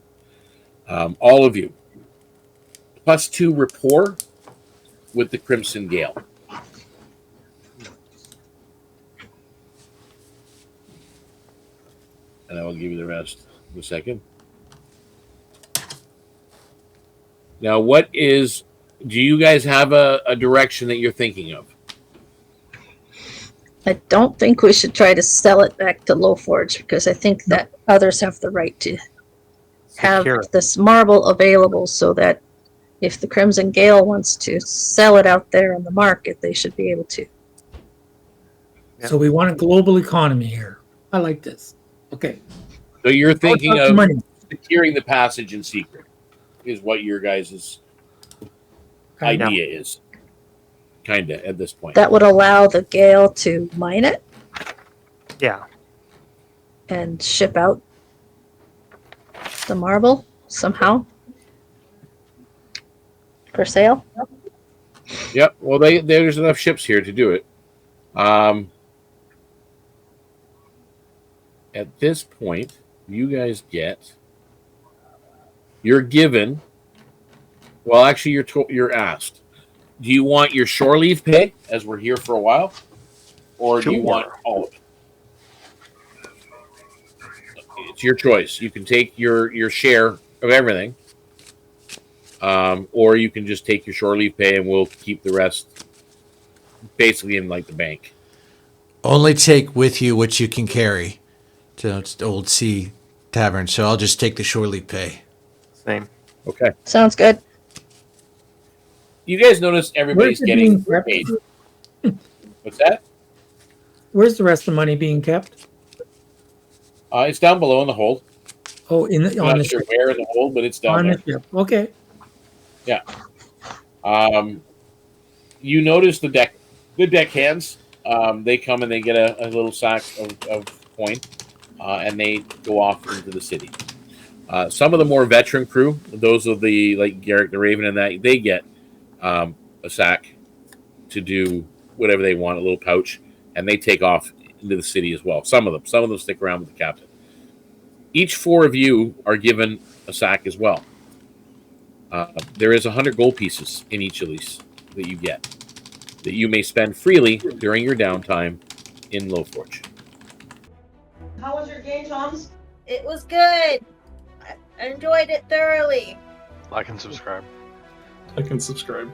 All of you, +2 rapport with the Crimson Gale. And I will give you the rest in a second. Now, do you guys have a direction that you're thinking of? I don't think we should try to sell it back to Low Forge because I think that others have the right to have Secure it. this marble available so that if the Crimson Gale wants to sell it out there in the market, they should be able to. So we want a global economy here. I like this. Okay. So you're thinking of money. securing the passage in secret is what your guys' idea is. kind of at this point. That would allow the Gale to mine it Yeah. and ship out the marble somehow for sale. Yep. Well, there's enough ships here to do it. At this point, you guys you're given. Well, actually, you're asked. Do you want your shore leave pay, as we're here for a while, or do you want all of it? It's your choice. You can take your share of everything, or you can just take your shore leave pay, and we'll keep the rest basically in like the bank. Only take with you what you can carry to Old Sea Tavern. So I'll just take the shore leave pay. Same. Okay. Sounds good. You guys notice everybody's Where's it getting being kept? paid. What's that? Where's the rest of the money being kept? It's down below in the hold. Oh, I'm on not the sure ship. where in the hold, but it's down On there. the ship. Okay. You notice the deck hands. They come and they get a little sack of coin, and they go off into the city. Some of the more veteran crew, those of the like Garrick the Raven and that, they get a sack to do whatever they want, a little pouch, and they take off into the city as well. Some of them stick around with the captain. Each 4 of you are given a sack as well. There is 100 gold pieces in each of these that you get, that you may spend freely during your downtime in Lowforge. How was your game, Toms? It was good. I enjoyed it thoroughly. Like and subscribe. Like and subscribe.